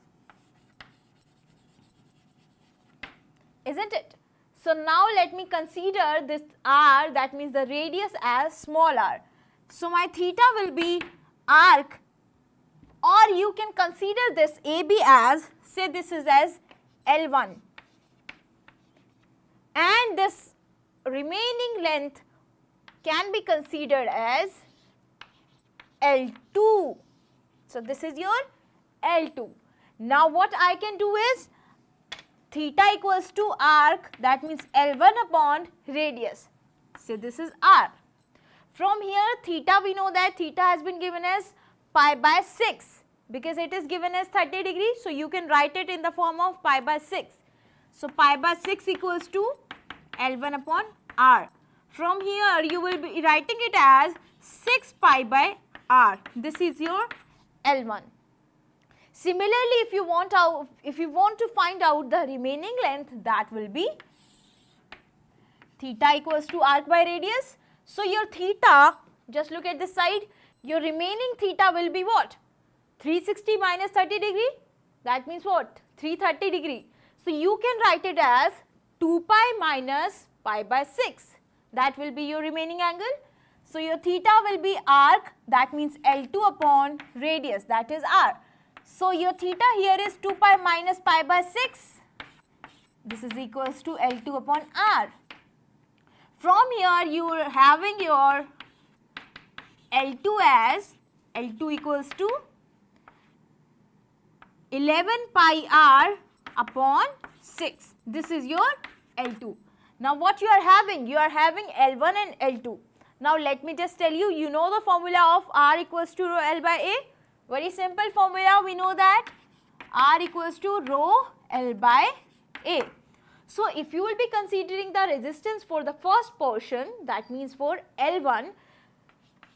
isn't it? So now let me consider this r, that means the radius, as small r. So my theta will be arc, or you can consider this AB as, say this is as L1, and this remaining length can be considered as L2. So this is your L2. Now what I can do is, theta equals to arc, that means L1 upon radius. So this is r. From here theta, we know that theta has been given as pi by 6 because it is given as 30 degrees. So you can write it in the form of pi by 6. So pi by 6 equals to L1 upon r. From here you will be writing it as 6 pi by r. This is your L1. Similarly, if you want to find out the remaining length, that will be theta equals to arc by radius. So your theta, just look at this side, your remaining theta will be what? 360 minus 30 degree, that means what? 330 degree. So you can write it as 2 pi minus pi by 6, that will be your remaining angle. So your theta will be arc, that means L2 upon radius, that is r. So your theta here is 2 pi minus pi by 6, this is equals to L2 upon r. From here you are having your L2 as L2 equals to 11 pi r upon 6. This is your L2. Now what you are having? You are having L1 and L2. Now let me just tell you, you know the formula of r equals to rho L by A. Very simple formula, we know that r equals to rho L by A. So if you will be considering the resistance for the first portion, that means for L1,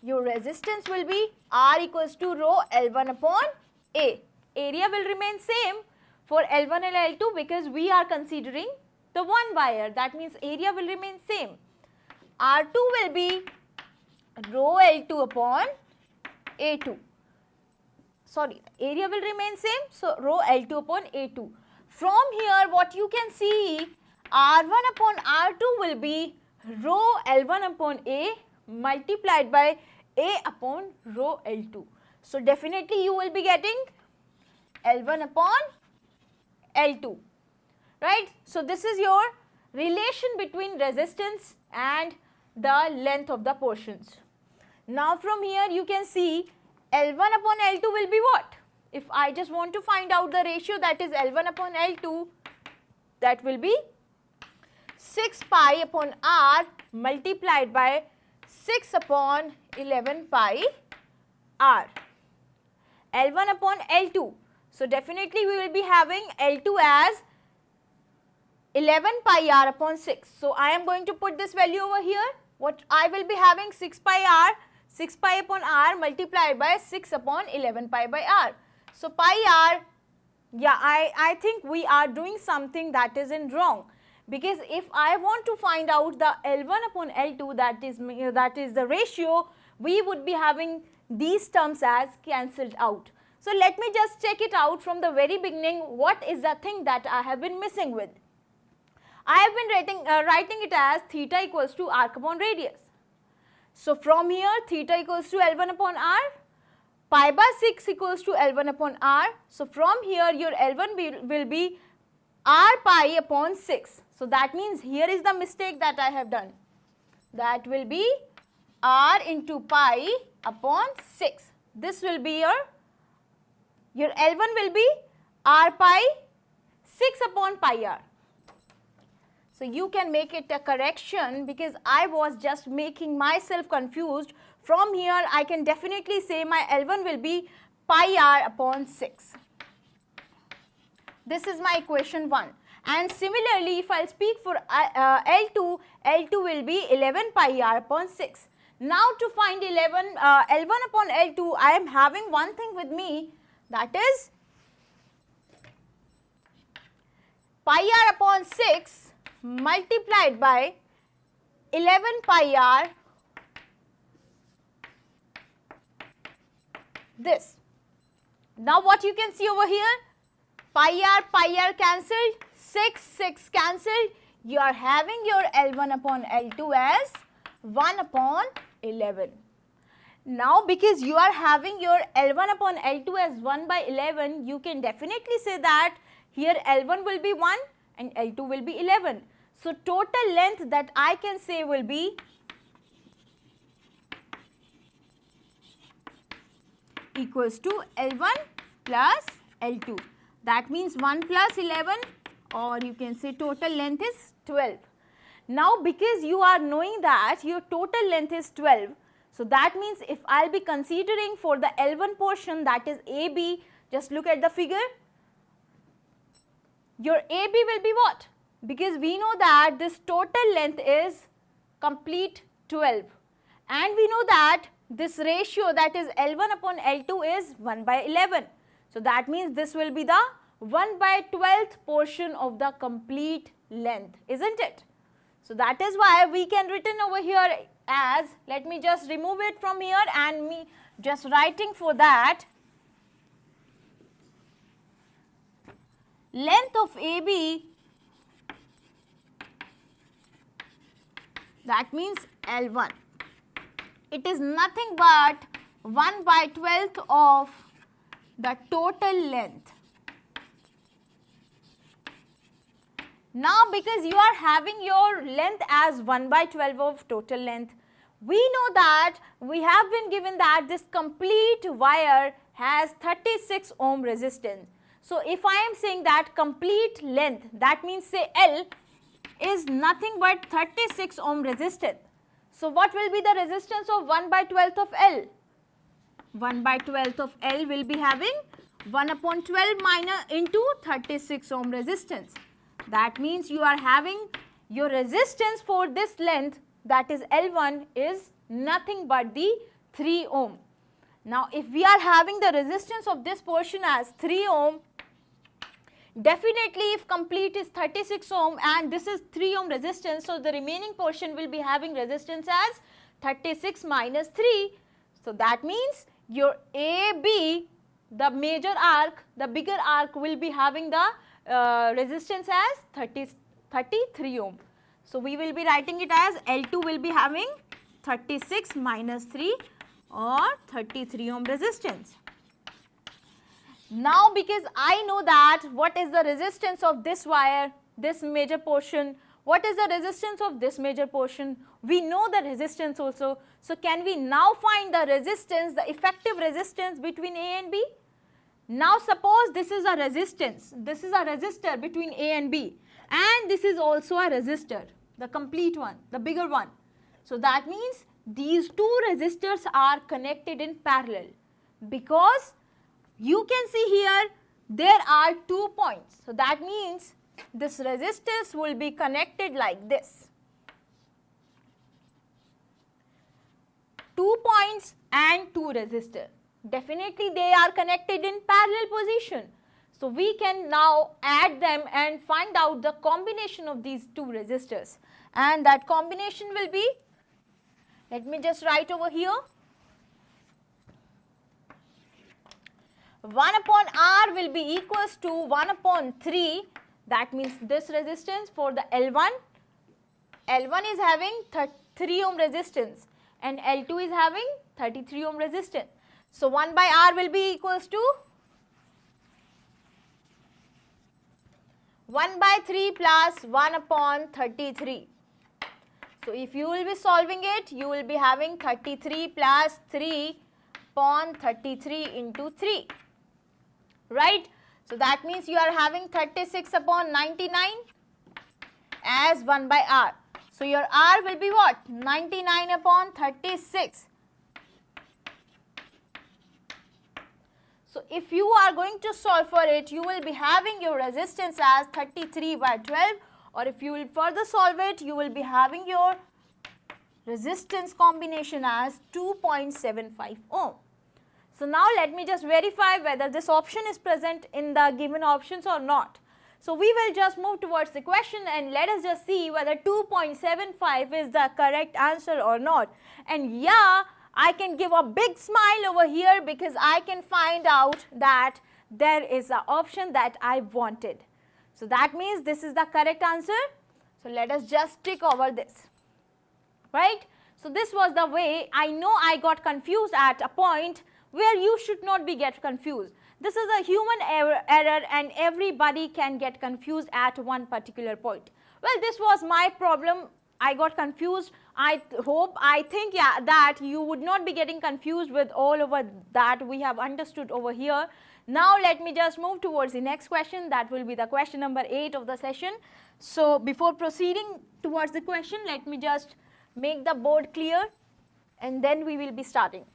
your resistance will be r equals to rho L1 upon A. Area will remain same for L1 and L2 because we are considering the one wire, that means area will remain same. R2 will be rho L2 upon A2. Sorry, area will remain same, so rho L2 upon A2. From here what you can see, R1 upon R2 will be rho L1 upon A multiplied by A upon rho L2. So definitely you will be getting L1 upon L2, right? So this is your relation between resistance and the length of the portions. Now from here you can see L1 upon L2 will be what? If I just want to find out the ratio, that is L1 upon L2, that will be 6 pi upon r multiplied by 6 upon 11 pi r. L1 upon L2. So definitely we will be having L2 as 11 pi r upon 6. So I am going to put this value over here. What I will be having 6 pi r, 6 pi upon r multiplied by 6 upon 11 pi by r. So pi r, yeah, I think we are doing something that is in wrong, because if I want to find out the L1 upon L2, that is the ratio, we would be having these terms as cancelled out. So let me just check it out from the very beginning. What is the thing that I have been missing with? I have been writing it as theta equals to arc upon radius. So from here theta equals to L1 upon r, pi by 6 equals to L1 upon r. So from here your L1 will be r pi upon 6. So that means here is the mistake that I have done. That will be r into pi upon 6. This will be your L1 will be r pi 6 upon pi r. So you can make it a correction, because I was just making myself confused. From here I can definitely say my L1 will be pi r upon 6. This is my equation 1. And similarly, if I speak for L2, L2 will be 11 pi r upon 6. Now to find L1 upon L2, I am having one thing with me, that is pi r upon 6 multiplied by 11 pi r, this. Now what you can see over here, pi r cancelled, 6 cancelled, you are having your L1 upon L2 as 1 upon 11. Now because you are having your L1 upon L2 as 1 by 11, you can definitely say that here L1 will be 1 and L2 will be 11. So total length that I can say will be equals to L1 plus L2. That means 1 plus 11, or you can say total length is 12. Now because you are knowing that your total length is 12, so that means if I will be considering for the L1 portion, that is AB, just look at the figure, your AB will be what? Because we know that this total length is complete 12, and we know that this ratio, that is L1 upon L2, is 1 by 11. So that means this will be the 1 by 12th portion of the complete length, isn't it? So that is why we can written over here as, let me just remove it from here and me just writing for that, length of AB, that means L1. It is nothing but 1 by 12th of the total length. Now because you are having your length as 1 by 12 of total length, we know that we have been given that this complete wire has 36 ohm resistance. So if I am saying that complete length, that means say L is nothing but 36 ohm resistance. So what will be the resistance of 1 by 12th of L? 1 by 12th of L will be having 1 upon 12 minus into 36 ohm resistance. That means you are having your resistance for this length, that is L1, is nothing but the 3 ohm. Now if we are having the resistance of this portion as 3 ohm, definitely if complete is 36 ohm and this is 3 ohm resistance, so the remaining portion will be having resistance as 36 minus 3. So that means your AB, the major arc, the bigger arc, will be having the resistance as 33 ohm. So we will be writing it as L2 will be having 36 minus 3 or 33 ohm resistance. Now because I know that what is the resistance of this wire, this major portion, what is the resistance of this major portion, we know the resistance also. So can we now find the resistance, the effective resistance between A and B? Now suppose this is a resistance, this is a resistor between A and B, and this is also a resistor, the complete one, the bigger one. So that means these two resistors are connected in parallel, because you can see here there are 2 points. So that means this resistors will be connected like this. 2 points and 2 resistors. Definitely they are connected in parallel position. So we can now add them and find out the combination of these 2 resistors. And that combination will be, let me just write over here, 1 upon R will be equals to 1 upon 3, that means this resistance for the L1. L1 is having 3 ohm resistance and L2 is having 33 ohm resistance. So 1 by R will be equals to 1 by 3 plus 1 upon 33. So if you will be solving it, you will be having 33 plus 3 upon 33 into 3. Right? So that means you are having 36 upon 99 as 1 by R. So your R will be what? 99 upon 36. So if you are going to solve for it, you will be having your resistance as 33 by 12, or if you will further solve it, you will be having your resistance combination as 2.75 ohm. So now let me just verify whether this option is present in the given options or not. So we will just move towards the question and let us just see whether 2.75 is the correct answer or not. And yeah, I can give a big smile over here because I can find out that there is an option that I wanted. So that means this is the correct answer. So let us just tick over this, right? So this was the way. I know I got confused at a point where you should not be get confused. This is a human error and everybody can get confused at one particular point. Well, this was my problem. I got confused. I think yeah, that you would not be getting confused with all over that we have understood over here. Now let me just move towards the next question. That will be the question number 8 of the session. So before proceeding towards the question, let me just make the board clear and then we will be starting.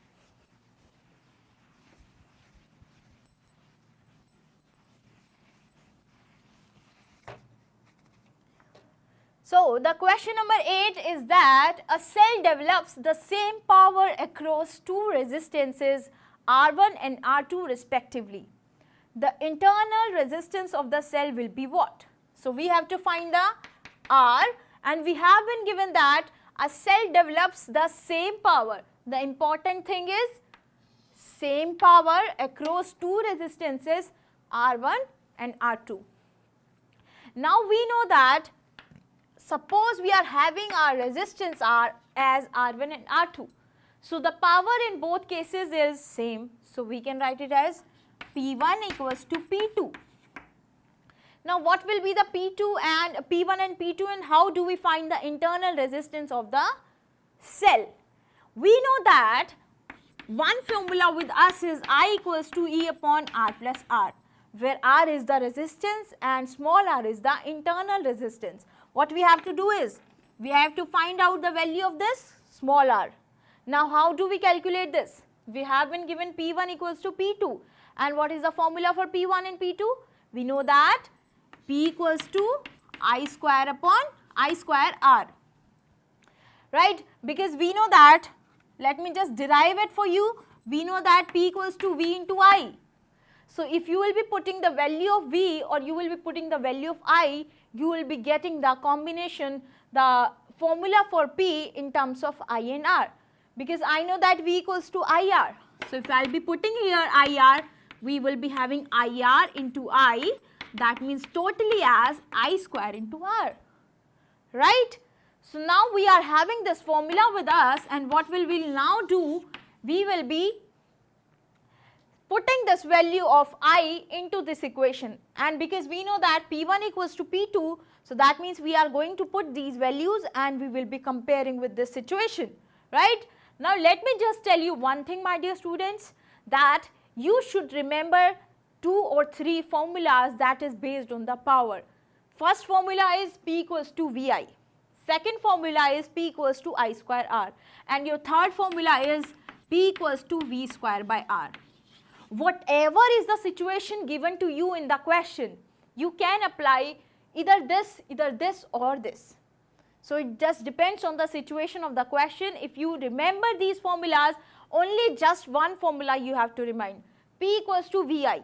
So the question number 8 is that a cell develops the same power across two resistances R1 and R2 respectively. The internal resistance of the cell will be what? So we have to find the R, and we have been given that a cell develops the same power. The important thing is same power across two resistances R1 and R2. Now we know that suppose we are having our resistance R as R1 and R2. So the power in both cases is same. So we can write it as P1 equals to P2. Now what will be the P1 and P2, and how do we find the internal resistance of the cell? We know that one formula with us is I equals to E upon R plus R, where R is the resistance and small r is the internal resistance. What we have to do is, we have to find out the value of this small r. Now how do we calculate this? We have been given P1 equals to P2, and what is the formula for P1 and P2? We know that P equals to I square upon I square r, right? Because we know that, let me just derive it for you, we know that P equals to V into I. So if you will be putting the value of V or you will be putting the value of I, you will be getting the combination, the formula for P in terms of I and R, because I know that V equals to IR. So if I will be putting here IR, we will be having IR into I, that means totally as I square into R, right? So now we are having this formula with us, and what will we now do? We will be putting this value of I into this equation, and because we know that P1 equals to P2, so that means we are going to put these values and we will be comparing with this situation, right? Now let me just tell you one thing, my dear students, that you should remember 2 or 3 formulas that is based on the power. First formula is P equals to VI, second formula is P equals to I square R, and your third formula is P equals to V square by R. Whatever is the situation given to you in the question, you can apply either this or this. So it just depends on the situation of the question. If you remember these formulas, only just one formula you have to remind, P equals to VI,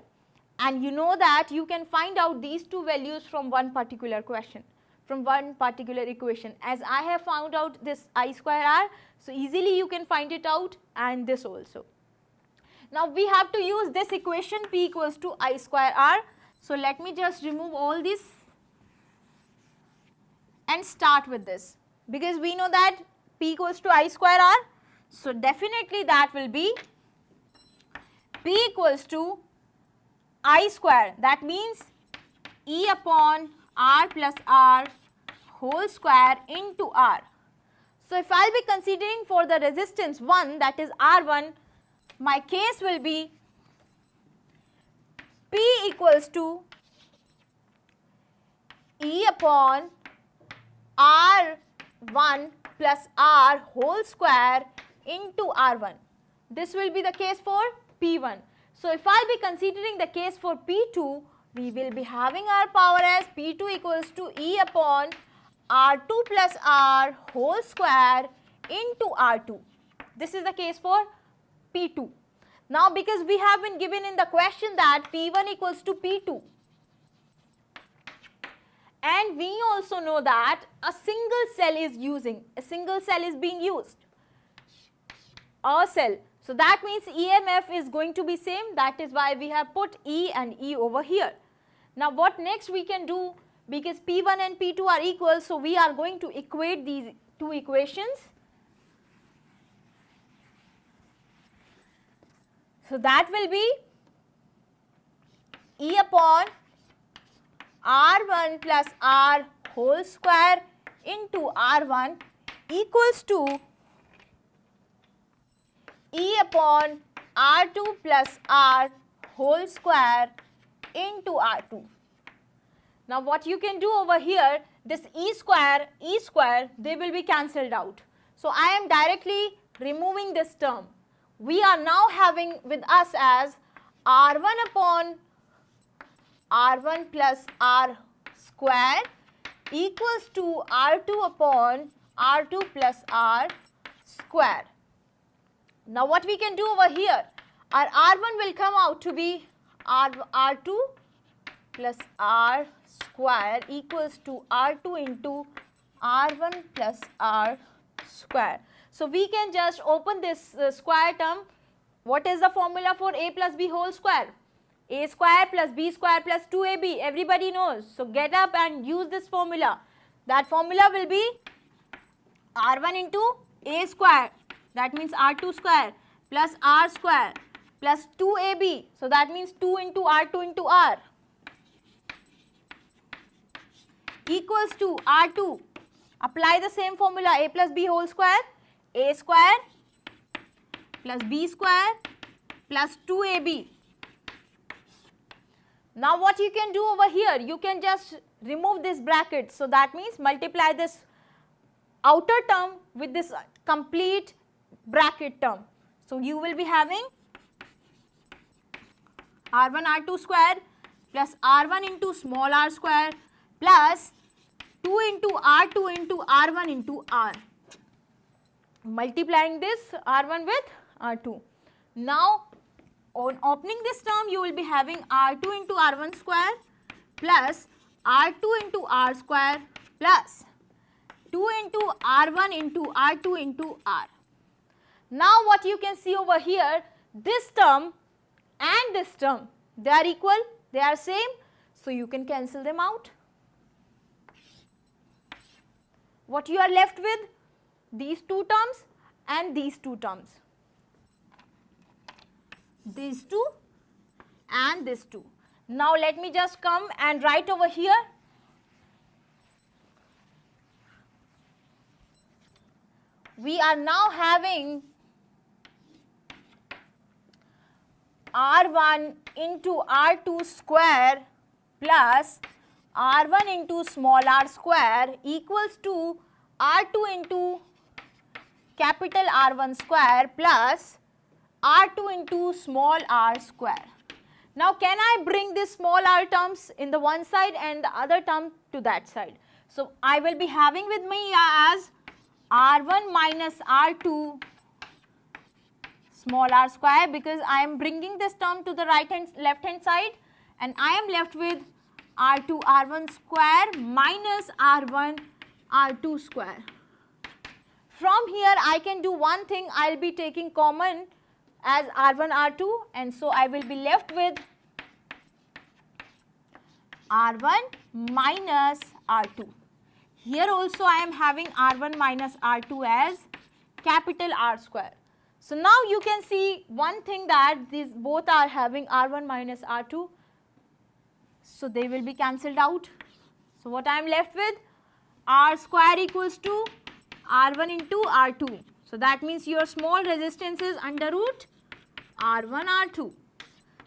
and you know that you can find out these two values from one particular question, from one particular equation. As I have found out this I square R, so easily you can find it out, and this also. Now we have to use this equation P equals to I square R. So let me just remove all this and start with this, because we know that P equals to I square R. So definitely that will be P equals to I square, that means E upon R plus R whole square into R. So if I will be considering for the resistance 1, that is R1, my case will be P equals to E upon R1 plus R whole square into R1. This will be the case for P1. So if I will be considering the case for P2, we will be having our power as P2 equals to E upon R2 plus R whole square into R2. This is the case for P2. Now because we have been given in the question that P1 equals to P2, and we also know that a single cell is being used, a cell. So that means EMF is going to be same, that is why we have put E and E over here. Now what next we can do? because P1 and P2 are equal, so we are going to equate these two equations. So that will be E upon R1 plus R whole square into R1 equals to E upon R2 plus R whole square into R2. Now what you can do over here, this E square, they will be cancelled out. So I am directly removing this term. We are now having with us as R1 upon R1 plus R square equals to R2 upon R2 plus R square. Now what we can do over here, our R1 will come out to be R2 plus R square equals to R2 into R1 plus R square. So we can just open this square term. What is the formula for A plus B whole square? A square plus B square plus 2AB. Everybody knows. So get up and use this formula. That formula will be R1 into A square, that means R2 square, plus R square plus 2AB. So that means 2 into R2 into R equals to R2. Apply the same formula, A plus B whole square, A square plus B square plus 2AB. Now what you can do over here, you can just remove this bracket. So that means multiply this outer term with this complete bracket term. So you will be having R1 R2 square plus R1 into small r square plus 2 into R2 into R1 into R. Multiplying this R1 with R2. Now on opening this term, you will be having R2 into R1 square plus R2 into R square plus 2 into R1 into R2 into R. Now what you can see over here, this term and this term, they are equal, they are same, so you can cancel them out. What you are left with? These two terms and these two terms. These two and this two. Now let me just come and write over here. We are now having R1 into R2 square plus R1 into small r square equals to R2 into capital R1 square plus R2 into small r square. Now can I bring this small r terms in the one side and the other term to that side? So I will be having with me as R1 minus R2 small r square, because I am bringing this term to the left hand side, and I am left with R2 R1 square minus R1 R2 square. From here I can do one thing, I will be taking common as R1 R2, and so I will be left with R1 minus R2. Here also I am having R1 minus R2 as capital R square. So now you can see one thing, that these both are having R1 minus R2. So they will be cancelled out. So what I am left with, R square equals to R1 into R2. So that means your small resistance is under root R1 R2.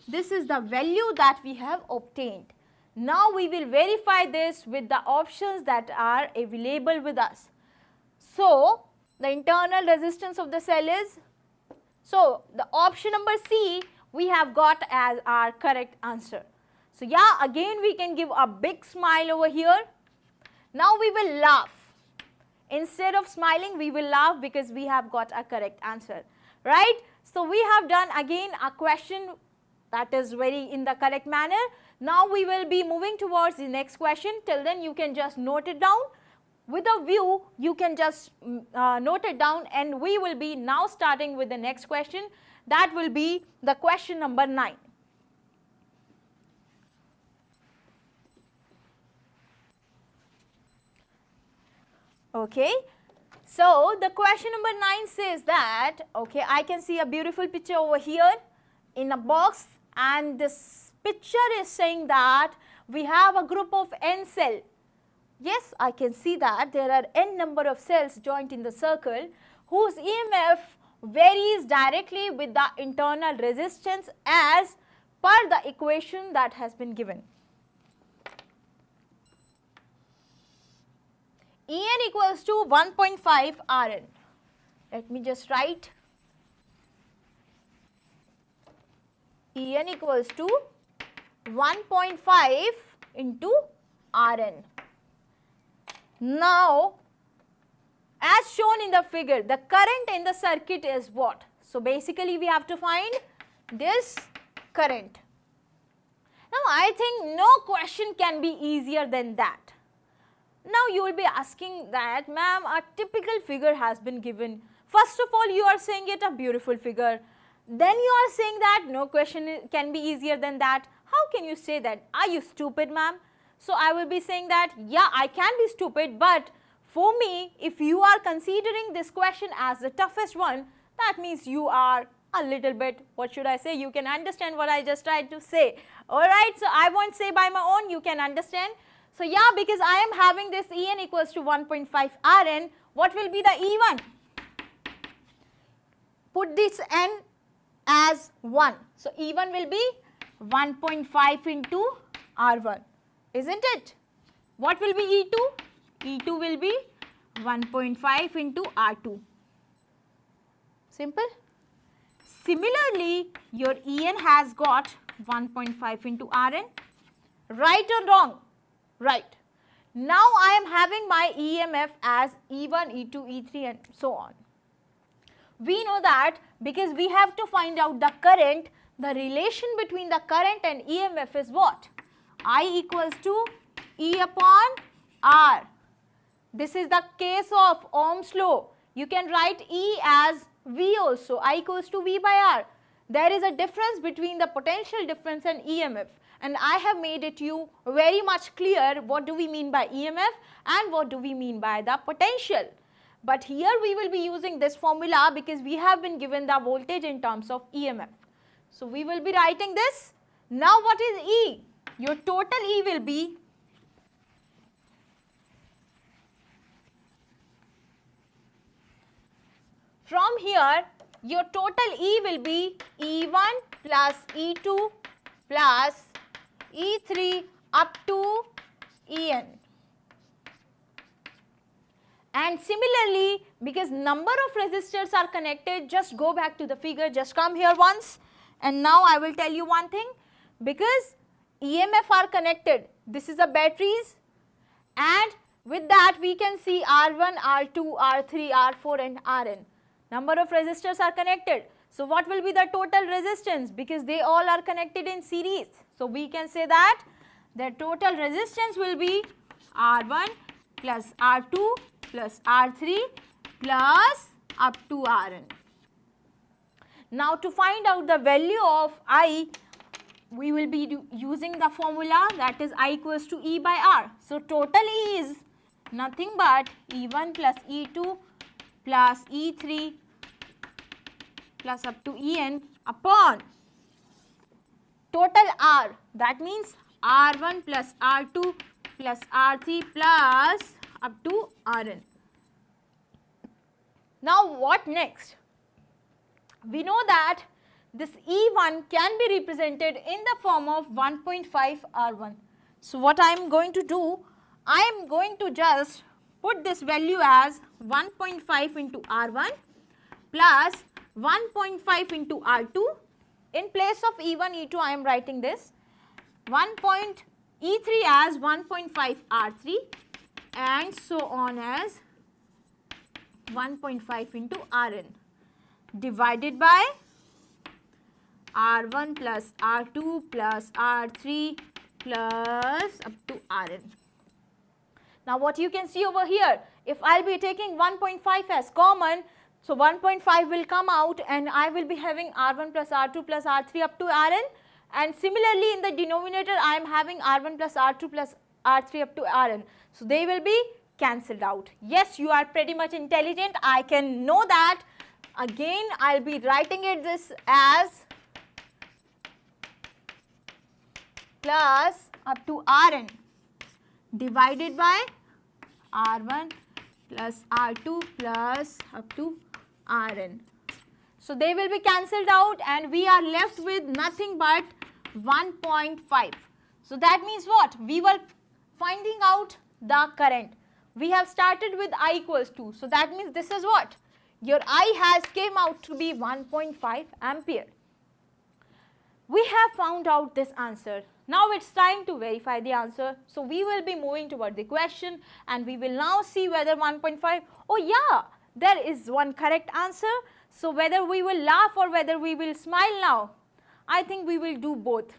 This is the value that we have obtained. Now we will verify this with the options that are available with us. So the internal resistance of the cell is, so the option number C we have got as our correct answer. So yeah, again we can give a big smile over here. Now we will laugh. Instead of smiling, we will laugh because we have got a correct answer, right? So we have done again a question that is very in the correct manner. Now we will be moving towards the next question. Till then you can just note it down. With a view, you can just note it down, and we will be now starting with the next question. That will be the question number 9. Okay. So the question number 9 says that, okay, I can see a beautiful picture over here in a box, and this picture is saying that we have a group of n cell. Yes, I can see that there are n number of cells joined in the circle whose EMF varies directly with the internal resistance as per the equation that has been given. En equals to 1.5 Rn. Let me just write En equals to 1.5 into Rn. Now, as shown in the figure, the current in the circuit is what? So, basically we have to find this current. Now, I think no question can be easier than that. Now, you will be asking that, ma'am, a typical figure has been given. First of all, you are saying it a beautiful figure. Then you are saying that no question can be easier than that. How can you say that? Are you stupid, ma'am? So, I will be saying that, yeah, I can be stupid, but for me, if you are considering this question as the toughest one, that means you are a little bit, what should I say, you can understand what I just tried to say. Alright, so I won't say by my own, you can understand. So, yeah, because I am having this En equals to 1.5 Rn, what will be the E1? Put this n as 1. So, E1 will be 1.5 into R1, isn't it? What will be E2? E2 will be 1.5 into R2. Simple. Similarly, your En has got 1.5 into Rn. Right or wrong? Right. Now, I am having my EMF as E1, E2, E3 and so on. We know that because we have to find out the current, the relation between the current and EMF is what? I equals to E upon R. This is the case of Ohm's law. You can write E as V also, I equals to V by R. There is a difference between the potential difference and EMF. And I have made it you very much clear what do we mean by EMF and what do we mean by the potential. But here we will be using this formula because we have been given the voltage in terms of EMF. So, we will be writing this. Now, what is E? Your total E will be from here, your total E will be E1 plus E2 plus E3 up to En. And similarly, because number of resistors are connected, just go back to the figure, just come here once, and now I will tell you one thing. Because EMF are connected, this is the batteries, and with that we can see R1, R2, R3, R4 and Rn. Number of resistors are connected. So, what will be the total resistance? Because they all are connected in series. So, we can say that the total resistance will be R1 plus R2 plus R3 plus up to Rn. Now, to find out the value of I, we will be using the formula, that is I equals to E by R. So, total E is nothing but E1 plus E2 plus E3 plus up to En upon total R, that means R1 plus R2 plus R3 plus up to Rn. Now, what next? We know that this E1 can be represented in the form of 1.5 R1. So, what I am going to do, I am going to just put this value as 1.5 into R1 plus 1.5 into R2. In place of E1, E2, I am writing this E3 as 1.5 R3 and so on as 1.5 into Rn divided by R1 plus R2 plus R3 plus up to Rn. Now, what you can see over here, if I will be taking 1.5 as common, so 1.5 will come out and I will be having R1 plus R2 plus R3 up to Rn, and similarly in the denominator I am having R1 plus R2 plus R3 up to Rn. So, they will be cancelled out. Yes, you are pretty much intelligent. I can know that. Again, I'll be writing it this as plus up to Rn divided by R1 plus R2 plus up to Rn. So they will be cancelled out and we are left with nothing but 1.5. So that means what? We were finding out the current. We have started with I equals 2. So that means this is what? Your I has came out to be 1.5 ampere. We have found out this answer. Now it's time to verify the answer. So we will be moving toward the question and we will now see whether 1.5, oh yeah, there is one correct answer. So whether we will laugh or whether we will smile now, I think we will do both.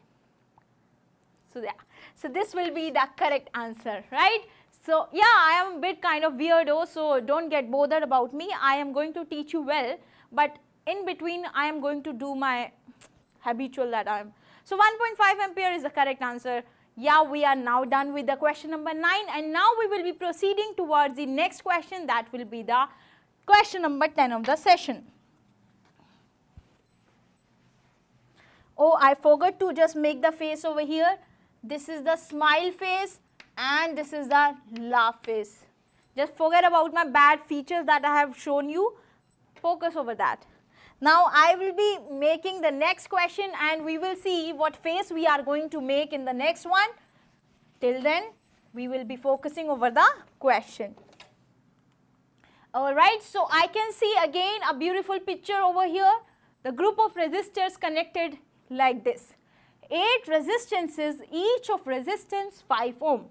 So yeah, so this will be the correct answer, right? So yeah, I am a bit kind of weirdo, so don't get bothered about me. I am going to teach you well, but in between I am going to do my habitual that I am. So 1.5 ampere is the correct answer. Yeah, we are now done with the question number 9 and now we will be proceeding towards the next question, that will be the question number 10 of the session. Oh, I forgot to just make the face over here. This is the smile face and this is the laugh face. Just forget about my bad features that I have shown you. Focus over that. Now I will be making the next question and we will see what face we are going to make in the next one. Till then, we will be focusing over the question. Alright, so I can see again a beautiful picture over here. The group of resistors connected like this. 8 resistances, each of resistance 5 ohm.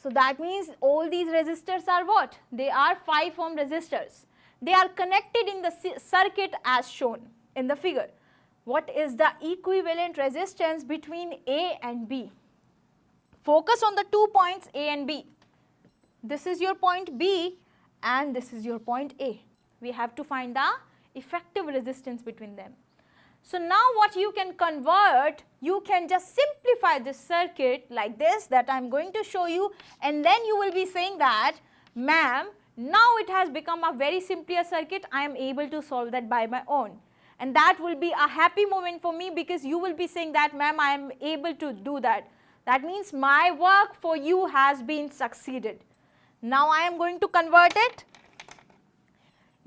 So that means all these resistors are what? They are 5 ohm resistors. They are connected in the circuit as shown in the figure. What is the equivalent resistance between A and B? Focus on the 2 points A and B. This is your point B and this is your point A. We have to find the effective resistance between them. So now what you can convert, you can just simplify this circuit like this that I am going to show you, and then you will be saying that, ma'am, now it has become a very simpler circuit, I am able to solve that by my own. And that will be a happy moment for me because you will be saying that, ma'am, I am able to do that. That means my work for you has been succeeded. Now I am going to convert it.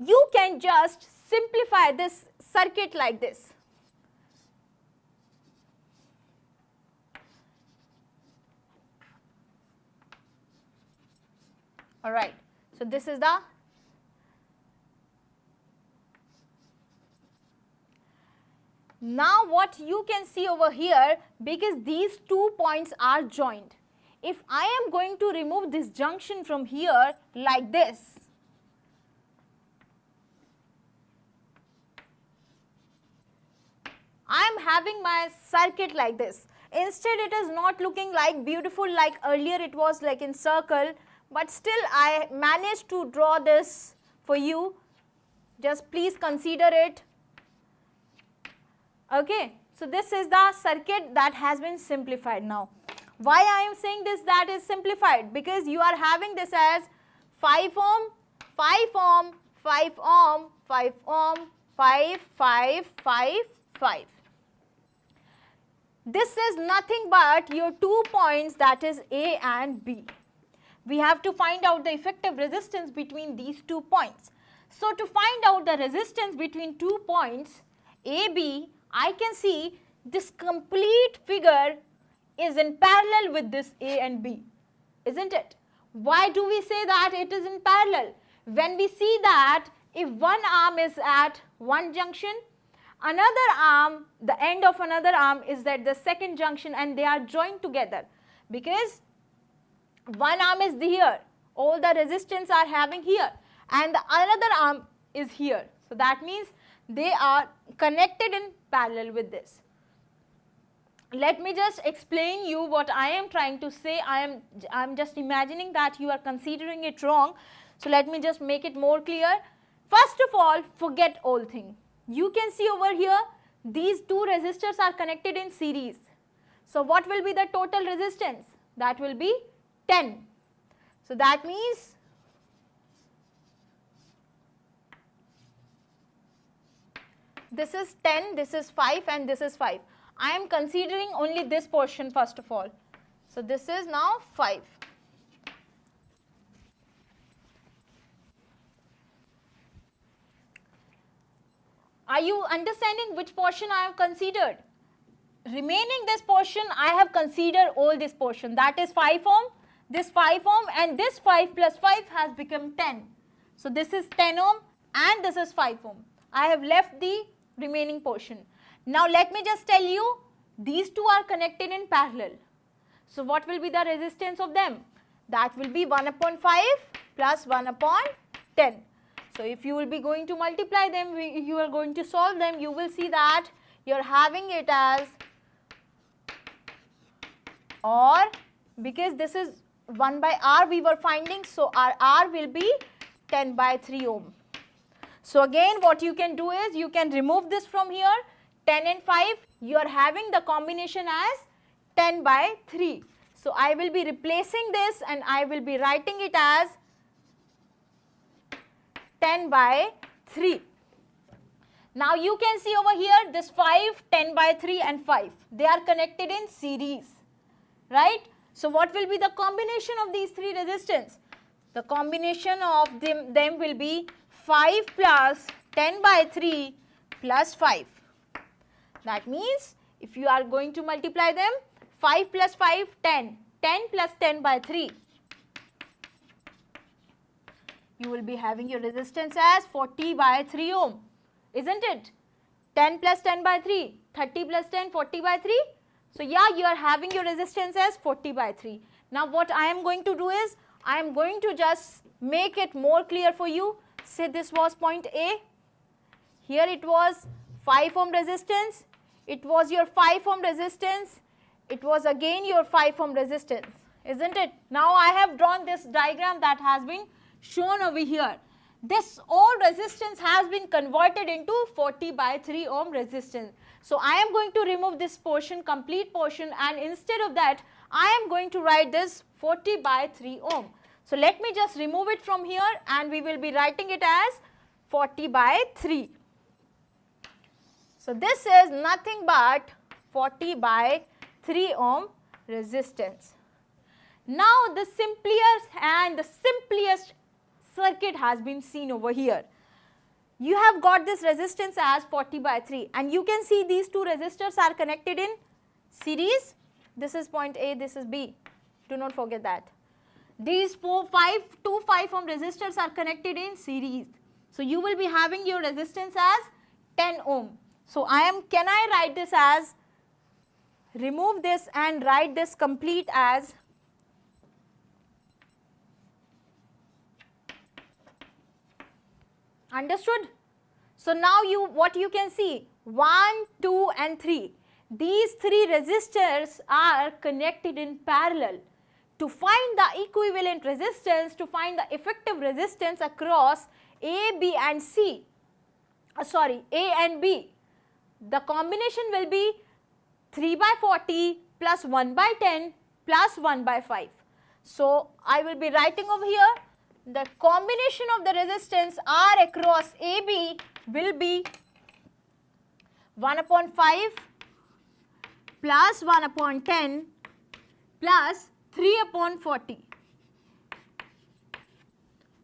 You can just simplify this circuit like this. Alright, so this is the now what you can see over here, because these 2 points are joined. If I am going to remove this junction from here like this, I am having my circuit like this. Instead it is not looking like beautiful like earlier it was like in circle, but still I managed to draw this for you. Just please consider it. Okay, so this is the circuit that has been simplified now. Why I am saying this that is simplified? Because you are having this as 5 ohm, 5 ohm, 5 ohm, 5 ohm, 5, 5, 5, 5. This is nothing but your 2 points, that is A and B. We have to find out the effective resistance between these 2 points. So to find out the resistance between 2 points A, B, I can see this complete figure is in parallel with this A and B, isn't it? Why do we say that it is in parallel? When we see that if one arm is at one junction, another arm, the end of another arm is at the second junction and they are joined together, because one arm is here, all the resistance are having here, and the another arm is here. So that means they are connected in parallel with this. Let me just explain you what I am trying to say. I am just imagining that you are considering it wrong. So let me just make it more clear. First of all, forget all thing. You can see over here, these 2 resistors are connected in series. So what will be the total resistance? That will be 10. So that means this is 10, this is 5 and this is 5. I am considering only this portion first of all. So this is now 5. Are you understanding which portion I have considered? Remaining this portion, I have considered all this portion. That is 5 ohm, this 5 ohm and this 5 plus 5 has become 10. So this is 10 ohm and this is 5 ohm. I have left the remaining portion. Now let me just tell you, these two are connected in parallel. So what will be the resistance of them? That will be 1 upon 5 plus 1 upon 10. So if you will be going to multiply them, you are going to solve them, you will see that you are having it as, or because this is 1 by R we were finding, so our R will be 10 by 3 ohm. So again what you can do is you can remove this from here, 10 and 5, you are having the combination as 10 by 3. So I will be replacing this and I will be writing it as 10 by 3. Now you can see over here this 5, 10 by 3 and 5, they are connected in series, right? So what will be the combination of these three resistance? The combination of them will be 5 plus 10 by 3 plus 5. That means if you are going to multiply them, 5 plus 5, 10, 10 plus 10 by 3. You will be having your resistance as 40 by 3 ohm, isn't it? 10 plus 10 by 3, 30 plus 10, 40 by 3. So yeah, you are having your resistance as 40 by 3. Now what I am going to do is, I am going to just make it more clear for you. Say this was point A, here it was 5 ohm resistance, it was your 5 ohm resistance, it was again your 5 ohm resistance, isn't it? Now I have drawn this diagram that has been shown over here. This all resistance has been converted into 40 by 3 ohm resistance. So I am going to remove this portion, complete portion, and instead of that I am going to write this 40 by 3 ohm. So let me just remove it from here and we will be writing it as 40 by 3. So this is nothing but 40 by 3 ohm resistance. Now the simplest circuit has been seen over here. You have got this resistance as 40 by 3 and you can see these two resistors are connected in series. This is point A, this is B. Do not forget that. These two 5 ohm resistors are connected in series. So you will be having your resistance as 10 ohm. So can I write this as, remove this and write this complete as understood? So now what you can see, 1, 2 and 3. These three resistors are connected in parallel. To find the equivalent resistance, to find the effective resistance across A, B and C, A and B, the combination will be 3 by 40 plus 1 by 10 plus 1 by 5. So I will be writing over here, the combination of the resistance R across AB will be 1 upon 5 plus 1 upon 10 plus 3 upon 40.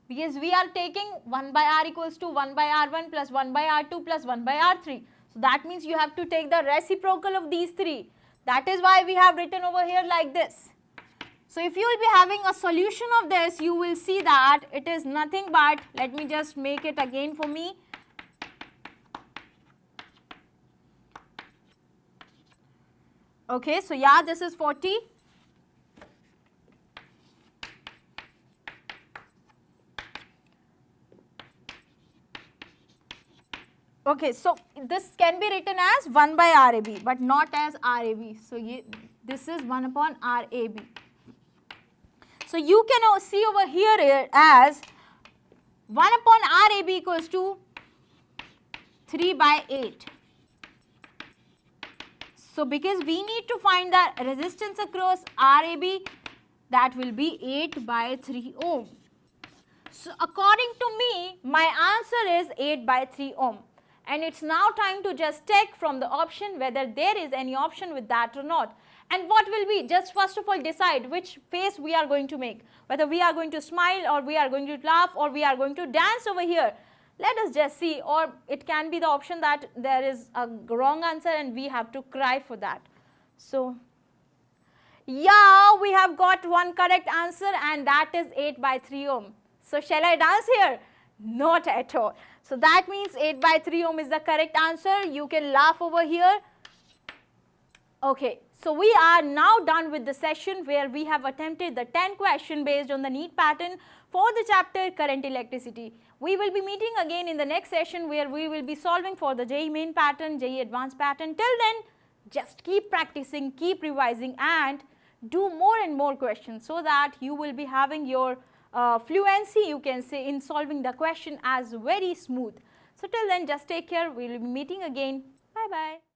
Because we are taking 1 by R equals to 1 by R1 plus 1 by R2 plus 1 by R3. So that means you have to take the reciprocal of these three. That is why we have written over here like this. So if you will be having a solution of this, you will see that it is nothing but, let me just make it again for me. Okay, so yeah, this is 40. Okay, so this can be written as 1 by RAB, but not as RAB. So this is 1 upon RAB. So you can see over here as 1 upon RAB equals to 3 by 8. So because we need to find the resistance across RAB, that will be 8 by 3 ohm. So according to me, my answer is 8 by 3 ohm. And it's now time to just check from the option whether there is any option with that or not. And what will we just first of all decide which face we are going to make, whether we are going to smile or we are going to laugh or we are going to dance over here. Let us just see, or it can be the option that there is a wrong answer and we have to cry for that. So yeah, we have got one correct answer and that is 8 by 3 ohm. So shall I dance here? Not at all. So that means 8 by 3 ohm is the correct answer. You can laugh over here. Okay, so we are now done with the session where we have attempted the 10 question based on the NEET pattern for the chapter Current Electricity. We will be meeting again in the next session where we will be solving for the JEE Main pattern, JEE Advanced pattern. Till then, just keep practicing, keep revising and do more and more questions so that you will be having your fluency, you can say, in solving the question as very smooth. So till then, just take care. We will be meeting again. Bye bye.